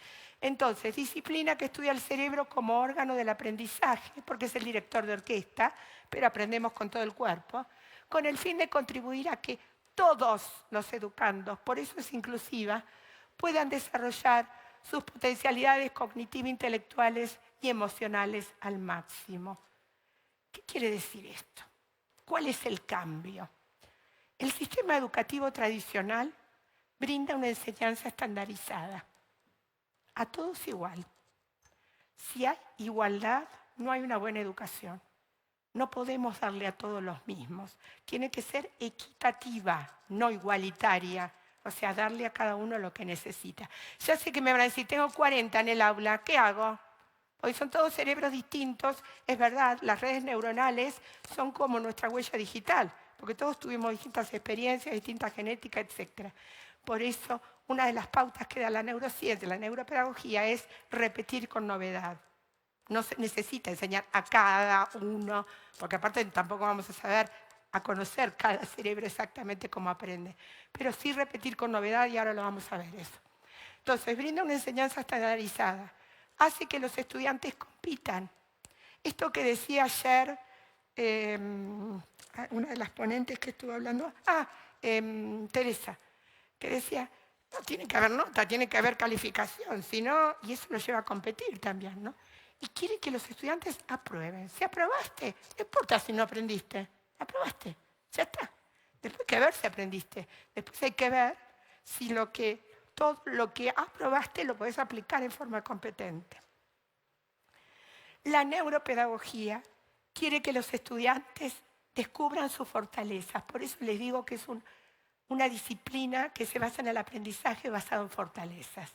Speaker 1: Entonces, disciplina que estudia el cerebro como órgano del aprendizaje, porque es el director de orquesta, pero aprendemos con todo el cuerpo, con el fin de contribuir a que todos los educandos, por eso es inclusiva, puedan desarrollar sus potencialidades cognitivas, intelectuales y emocionales al máximo. ¿Qué quiere decir esto? ¿Cuál es el cambio? El sistema educativo tradicional brinda una enseñanza estandarizada. A todos igual. Si hay igualdad, no hay una buena educación. No podemos darle a todos los mismos. Tiene que ser equitativa, no igualitaria. O sea, darle a cada uno lo que necesita. Ya sé que me van a decir, tengo 40 en el aula, ¿qué hago? Hoy son todos cerebros distintos. Es verdad, las redes neuronales son como nuestra huella digital, porque todos tuvimos distintas experiencias, distintas genéticas, etc. Por eso, una de las pautas que da la neurociencia, la neuropedagogía, es repetir con novedad. No se necesita enseñar a cada uno, porque aparte tampoco vamos a saber, a conocer cada cerebro exactamente cómo aprende. Pero sí repetir con novedad, y ahora lo vamos a ver eso. Entonces, brinda una enseñanza estandarizada. Hace que los estudiantes compitan. Esto que decía ayer una de las ponentes que estuvo hablando, Teresa, que decía, no tiene que haber nota, tiene que haber calificación, sino, y eso lo lleva a competir también, ¿no? Y quiere que los estudiantes aprueben. Si aprobaste, no importa si no aprendiste, aprobaste, ya está. Después hay que ver si aprendiste. Después hay que ver si todo lo que aprobaste lo podés aplicar en forma competente. La neuropedagogía quiere que los estudiantes descubran sus fortalezas. Por eso les digo que es una disciplina que se basa en el aprendizaje basado en fortalezas.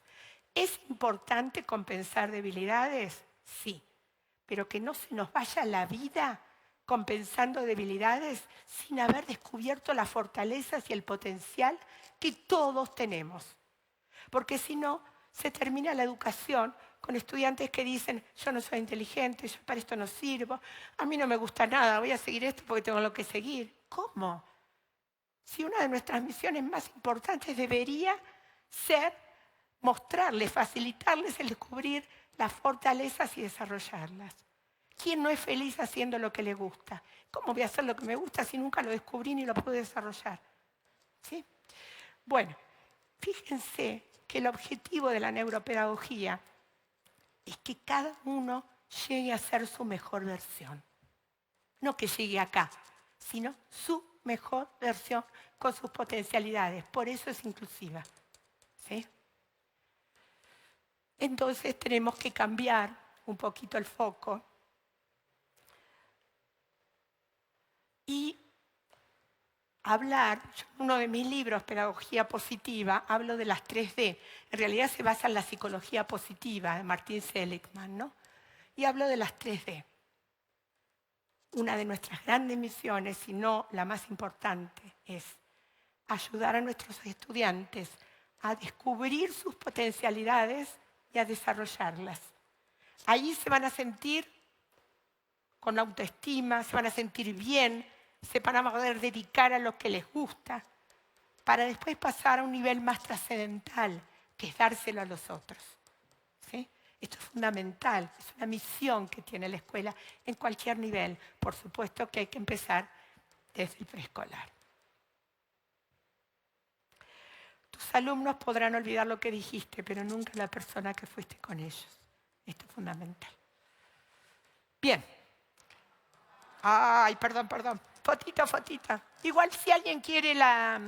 Speaker 1: ¿Es importante compensar debilidades? Sí, pero que no se nos vaya la vida compensando debilidades sin haber descubierto las fortalezas y el potencial que todos tenemos. Porque si no, se termina la educación con estudiantes que dicen, yo no soy inteligente, yo para esto no sirvo, a mí no me gusta nada, voy a seguir esto porque tengo lo que seguir. ¿Cómo? Si una de nuestras misiones más importantes debería ser mostrarles, facilitarles el descubrir las fortalezas y desarrollarlas. ¿Quién no es feliz haciendo lo que le gusta? ¿Cómo voy a hacer lo que me gusta si nunca lo descubrí ni lo pude desarrollar? ¿Sí? Bueno, fíjense que el objetivo de la neuropedagogía es que cada uno llegue a ser su mejor versión. No que llegue acá, sino su mejor versión con sus potencialidades. Por eso es inclusiva. ¿Sí? Entonces tenemos que cambiar un poquito el foco y hablar, yo en uno de mis libros, Pedagogía Positiva, hablo de las 3D. En realidad se basa en la psicología positiva de Martin Seligman, ¿no? Y hablo de las 3D. Una de nuestras grandes misiones, si no la más importante, es ayudar a nuestros estudiantes a descubrir sus potencialidades y a desarrollarlas. Allí se van a sentir con autoestima, se van a sentir bien, se van a poder dedicar a lo que les gusta, para después pasar a un nivel más trascendental, que es dárselo a los otros. ¿Sí? Esto es fundamental, es una misión que tiene la escuela en cualquier nivel. Por supuesto que hay que empezar desde el preescolar. Tus alumnos podrán olvidar lo que dijiste, pero nunca la persona que fuiste con ellos. Esto es fundamental. Bien. Ay, perdón. Fotito. Igual si alguien quiere la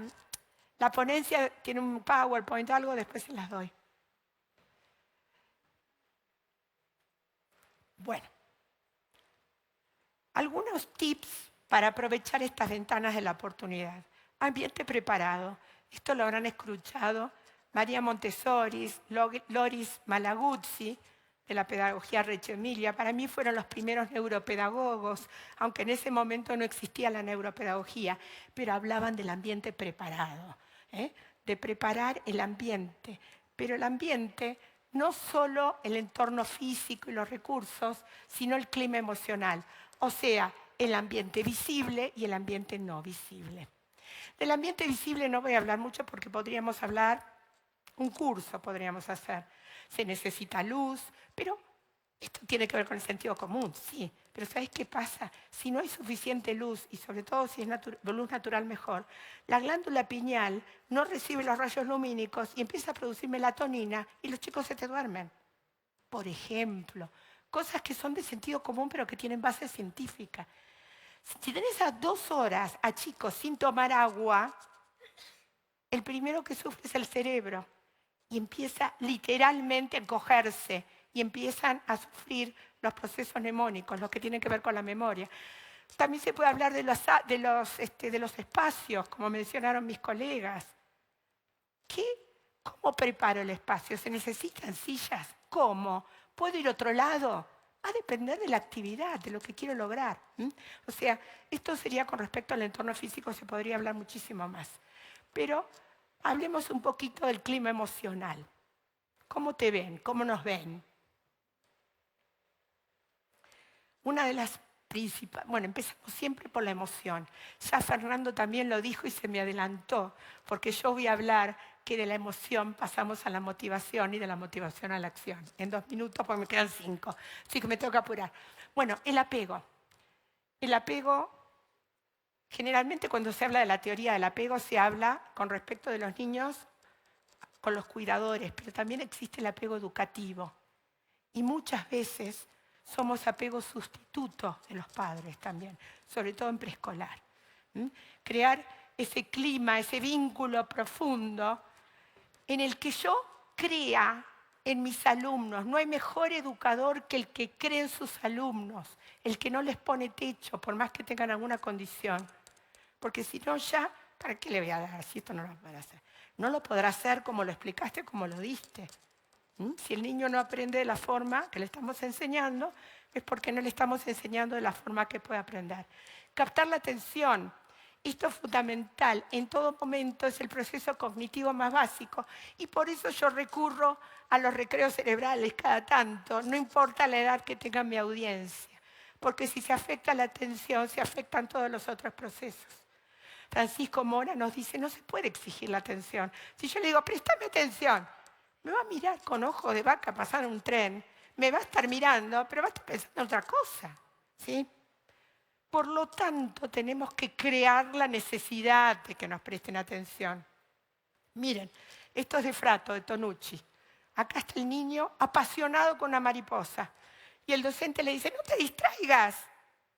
Speaker 1: ponencia, tiene un PowerPoint o algo, después se las doy. Bueno. Algunos tips para aprovechar estas ventanas de la oportunidad. Ambiente preparado. Esto lo habrán escuchado María Montessori, Loris Malaguzzi, de la pedagogía Reggio Emilia. Para mí fueron los primeros neuropedagogos, aunque en ese momento no existía la neuropedagogía, pero hablaban del ambiente preparado, de preparar el ambiente. Pero el ambiente, no solo el entorno físico y los recursos, sino el clima emocional. O sea, el ambiente visible y el ambiente no visible. Del ambiente visible no voy a hablar mucho porque podríamos hablar, un curso podríamos hacer. Se necesita luz, pero esto tiene que ver con el sentido común, sí. Pero ¿sabes qué pasa? Si no hay suficiente luz, y sobre todo si es luz natural mejor, la glándula pineal no recibe los rayos lumínicos y empieza a producir melatonina y los chicos se te duermen. Por ejemplo, cosas que son de sentido común pero que tienen base científica. Si tenés a 2 horas a chicos sin tomar agua, el primero que sufre es el cerebro y empieza literalmente a encogerse y empiezan a sufrir los procesos mnemónicos, los que tienen que ver con la memoria. También se puede hablar de los espacios, como mencionaron mis colegas. ¿Cómo preparo el espacio? ¿Se necesitan sillas? ¿Cómo? ¿Puedo ir a otro lado? Va a depender de la actividad, de lo que quiero lograr. O sea, esto sería con respecto al entorno físico, se podría hablar muchísimo más. Pero hablemos un poquito del clima emocional. ¿Cómo te ven? ¿Cómo nos ven? Una de las principales, bueno, empezamos siempre por la emoción. Ya Fernando también lo dijo y se me adelantó, porque yo voy a hablar que de la emoción pasamos a la motivación y de la motivación a la acción. En 2 minutos, porque me quedan 5, así que me tengo que apurar. Bueno, el apego. El apego, generalmente cuando se habla de la teoría del apego, se habla con respecto de los niños con los cuidadores, pero también existe el apego educativo. Y muchas veces somos apegos sustitutos de los padres también, sobre todo en preescolar. Crear ese clima, ese vínculo profundo en el que yo crea en mis alumnos. No hay mejor educador que el que cree en sus alumnos, el que no les pone techo, por más que tengan alguna condición. Porque si no ya, ¿para qué le voy a dar si esto no lo podrá hacer? No lo podrá hacer como lo explicaste, como lo diste. Si el niño no aprende de la forma que le estamos enseñando, es porque no le estamos enseñando de la forma que puede aprender. Captar la atención. Esto es fundamental. En todo momento es el proceso cognitivo más básico y por eso yo recurro a los recreos cerebrales cada tanto, no importa la edad que tenga mi audiencia, porque si se afecta la atención, se afectan todos los otros procesos. Francisco Mora nos dice, no se puede exigir la atención. Si yo le digo, préstame atención, me va a mirar con ojos de vaca pasar un tren, me va a estar mirando, pero va a estar pensando en otra cosa, ¿sí? Por lo tanto, tenemos que crear la necesidad de que nos presten atención. Miren, esto es de Frato, de Tonucci. Acá está el niño apasionado con una mariposa. Y el docente le dice, no te distraigas.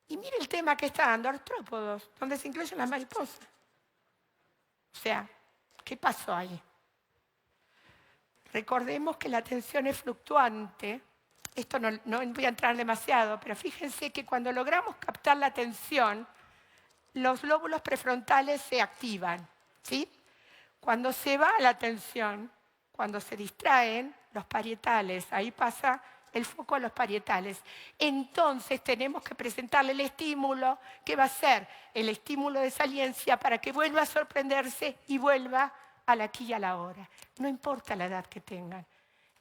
Speaker 1: Y mire el tema que está dando, artrópodos, donde se incluyen las mariposas. O sea, ¿qué pasó ahí? Recordemos que la atención es fluctuante. Esto no voy a entrar demasiado, pero fíjense que cuando logramos captar la atención, los lóbulos prefrontales se activan, ¿sí? Cuando se va la atención, cuando se distraen, los parietales, ahí pasa el foco a los parietales. Entonces tenemos que presentarle el estímulo, que va a ser el estímulo de saliencia para que vuelva a sorprenderse y vuelva al aquí y a la hora. No importa la edad que tengan.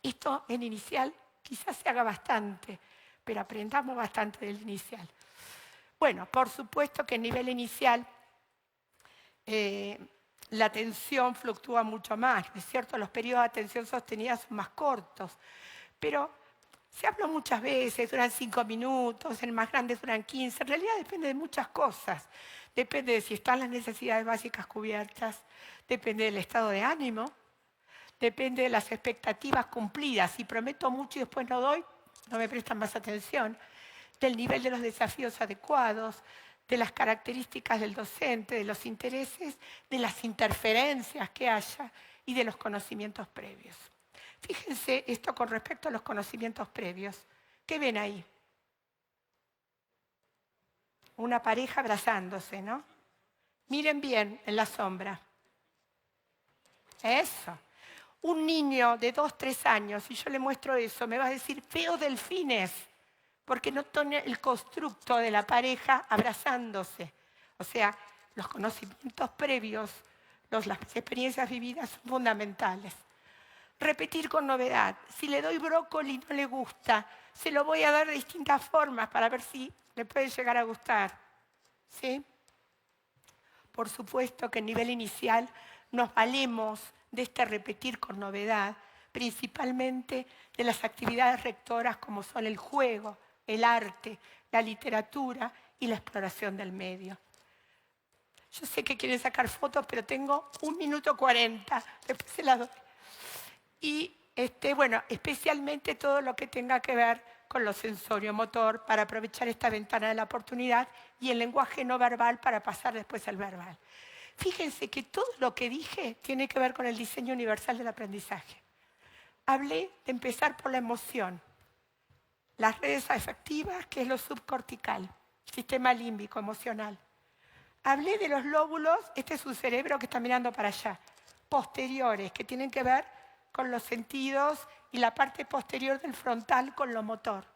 Speaker 1: Esto en inicial quizás se haga bastante, pero aprendamos bastante del inicial. Bueno, por supuesto que en nivel inicial la atención fluctúa mucho más, ¿no es cierto? Los periodos de atención sostenida son más cortos, pero se habló muchas veces, duran 5 minutos, en más grandes duran 15. En realidad depende de muchas cosas. Depende de si están las necesidades básicas cubiertas, depende del estado de ánimo, depende de las expectativas cumplidas. Si prometo mucho y después no doy, no me prestan más atención. Del nivel de los desafíos adecuados, de las características del docente, de los intereses, de las interferencias que haya y de los conocimientos previos. Fíjense esto con respecto a los conocimientos previos. ¿Qué ven ahí? Una pareja abrazándose, ¿no? Miren bien en la sombra. Eso. Un niño de 2, 3 años, si yo le muestro eso, me va a decir, veo delfines, porque no tiene el constructo de la pareja abrazándose. O sea, los conocimientos previos, las experiencias vividas son fundamentales. Repetir con novedad. Si le doy brócoli y no le gusta, se lo voy a dar de distintas formas para ver si le puede llegar a gustar. ¿Sí? Por supuesto que en nivel inicial nos valemos de este repetir con novedad, principalmente de las actividades rectoras como son el juego, el arte, la literatura y la exploración del medio. Yo sé que quieren sacar fotos, pero tengo 1 minuto 40, después se las doy. Y bueno, especialmente todo lo que tenga que ver con lo sensorio-motor para aprovechar esta ventana de la oportunidad y el lenguaje no verbal para pasar después al verbal. Fíjense que todo lo que dije tiene que ver con el diseño universal del aprendizaje. Hablé de empezar por la emoción, las redes afectivas, que es lo subcortical, sistema límbico emocional. Hablé de los lóbulos, este es un cerebro que está mirando para allá, posteriores, que tienen que ver con los sentidos y la parte posterior del frontal con lo motor,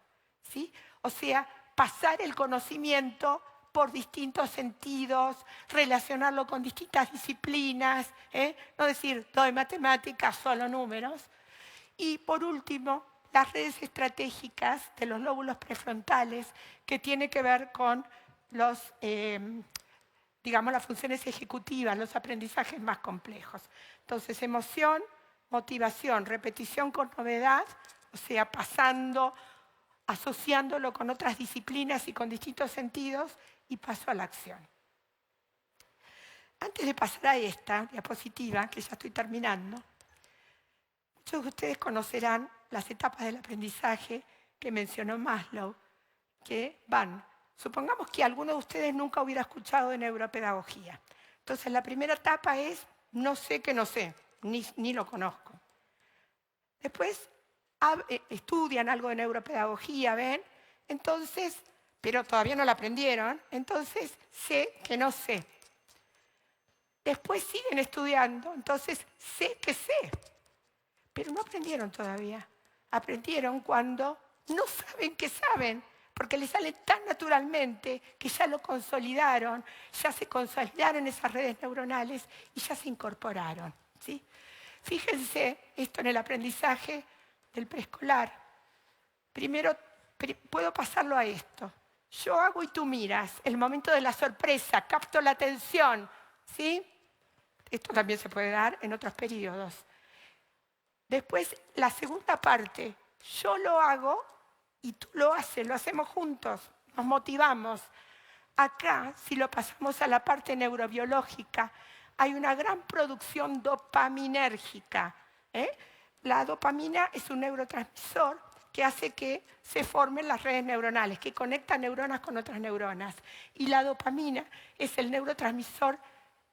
Speaker 1: ¿sí? O sea, pasar el conocimiento por distintos sentidos, relacionarlo con distintas disciplinas, no decir, doy matemáticas, solo números. Y por último, las redes estratégicas de los lóbulos prefrontales, que tiene que ver con los, digamos, las funciones ejecutivas, los aprendizajes más complejos. Entonces, emoción, motivación, repetición con novedad, o sea, pasando, asociándolo con otras disciplinas y con distintos sentidos, y paso a la acción. Antes de pasar a esta diapositiva, que ya estoy terminando, muchos de ustedes conocerán las etapas del aprendizaje que mencionó Maslow, que van. Supongamos que alguno de ustedes nunca hubiera escuchado de neuropedagogía. Entonces, la primera etapa es no sé que no sé, ni lo conozco. Después estudian algo de neuropedagogía, ¿ven? Entonces, pero todavía no la aprendieron, entonces sé que no sé. Después siguen estudiando, entonces sé que sé, pero no aprendieron todavía. Aprendieron cuando no saben que saben, porque les sale tan naturalmente que ya lo consolidaron, ya se consolidaron esas redes neuronales y ya se incorporaron, ¿sí? Fíjense esto en el aprendizaje del preescolar. Primero, puedo pasarlo a esto. Yo hago y tú miras, el momento de la sorpresa, capto la atención, ¿sí? Esto también se puede dar en otros periodos. Después, la segunda parte, yo lo hago y tú lo haces, lo hacemos juntos, nos motivamos. Acá, si lo pasamos a la parte neurobiológica, hay una gran producción dopaminérgica. La dopamina es un neurotransmisor que hace que se formen las redes neuronales, que conectan neuronas con otras neuronas. Y la dopamina es el neurotransmisor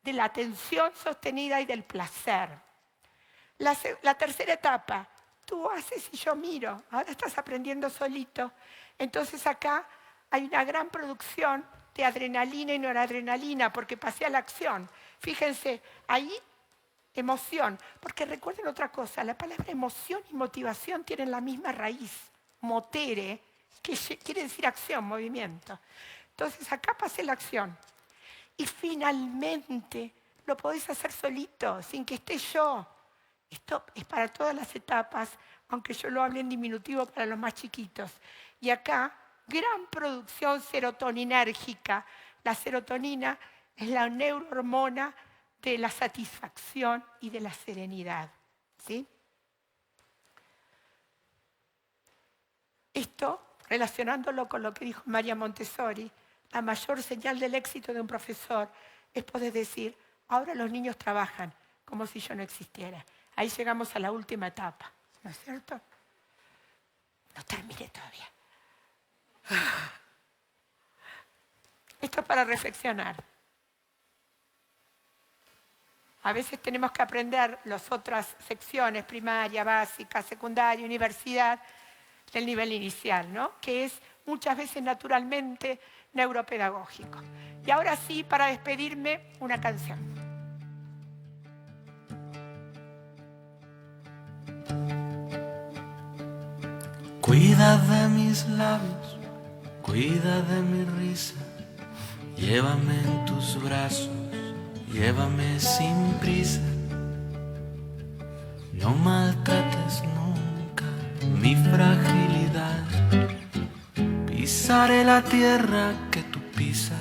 Speaker 1: de la atención sostenida y del placer. La tercera etapa, tú haces y yo miro. Ahora estás aprendiendo solito. Entonces acá hay una gran producción de adrenalina y noradrenalina porque pasé a la acción. Fíjense, ahí emoción. Porque recuerden otra cosa, la palabra emoción y motivación tienen la misma raíz, motere, que quiere decir acción, movimiento. Entonces acá pasé la acción. Y finalmente lo podés hacer solito, sin que esté yo. Esto es para todas las etapas, aunque yo lo hable en diminutivo para los más chiquitos. Y acá, gran producción serotoninérgica. La serotonina es la neurohormona de la satisfacción y de la serenidad, ¿sí? Esto, relacionándolo con lo que dijo María Montessori, la mayor señal del éxito de un profesor es poder decir, ahora los niños trabajan como si yo no existiera. Ahí llegamos a la última etapa, ¿no es cierto? No terminé todavía. Esto es para reflexionar. A veces tenemos que aprender las otras secciones, primaria, básica, secundaria, universidad, del nivel inicial, ¿no? Que es muchas veces naturalmente neuropedagógico. Y ahora sí, para despedirme, una canción.
Speaker 2: Cuida de mis labios, cuida de mi risa, llévame en tus brazos, llévame sin prisa. No maltrates nunca mi fragilidad, pisaré la tierra que tú pisas,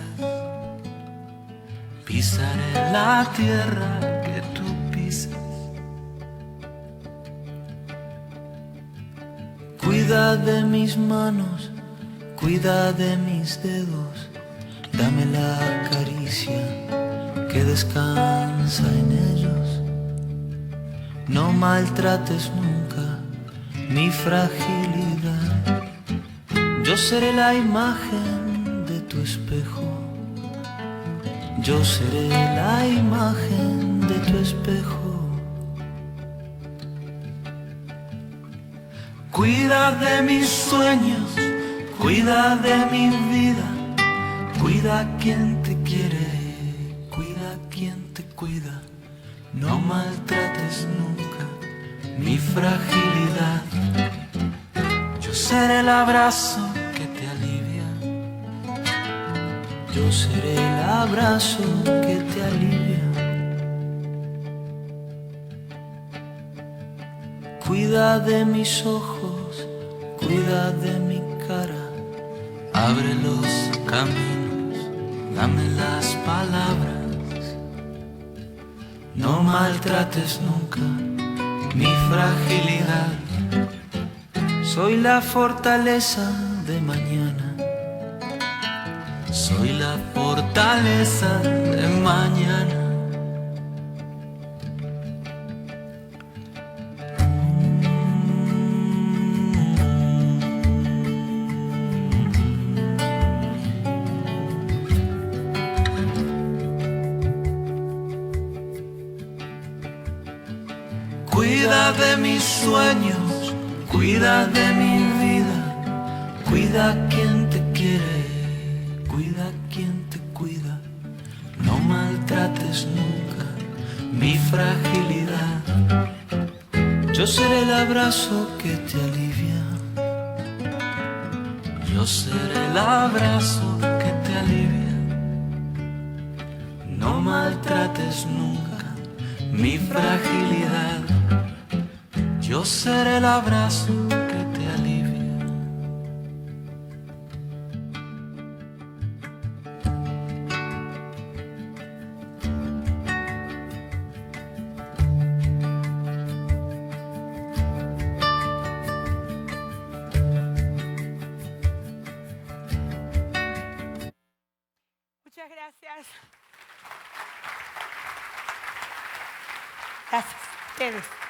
Speaker 2: pisaré la tierra que tú pisas. Cuida de mis manos, cuida de mis dedos, dame la caricia que descansa en ellos. No maltrates nunca mi fragilidad, yo seré la imagen de tu espejo, yo seré la imagen de tu espejo. Cuida de mis sueños, cuida de mi vida, cuida a quien te quiere, cuida a quien te cuida. No maltrates nunca mi fragilidad, yo seré el abrazo que te alivia, yo seré el abrazo que te alivia. Cuida de mis ojos, cuida de mi cara, abre los caminos, dame las palabras. No maltrates nunca mi fragilidad, soy la fortaleza de mañana, soy la fortaleza de mañana. Cuida de mis sueños, cuida de mi vida, cuida a quien te quiere, cuida a quien te cuida. No maltrates nunca mi fragilidad. Yo seré el abrazo que te alivia. Yo seré el abrazo que te alivia. No maltrates nunca mi fragilidad. Yo seré el abrazo que te alivia.
Speaker 1: Muchas gracias. Gracias a ustedes.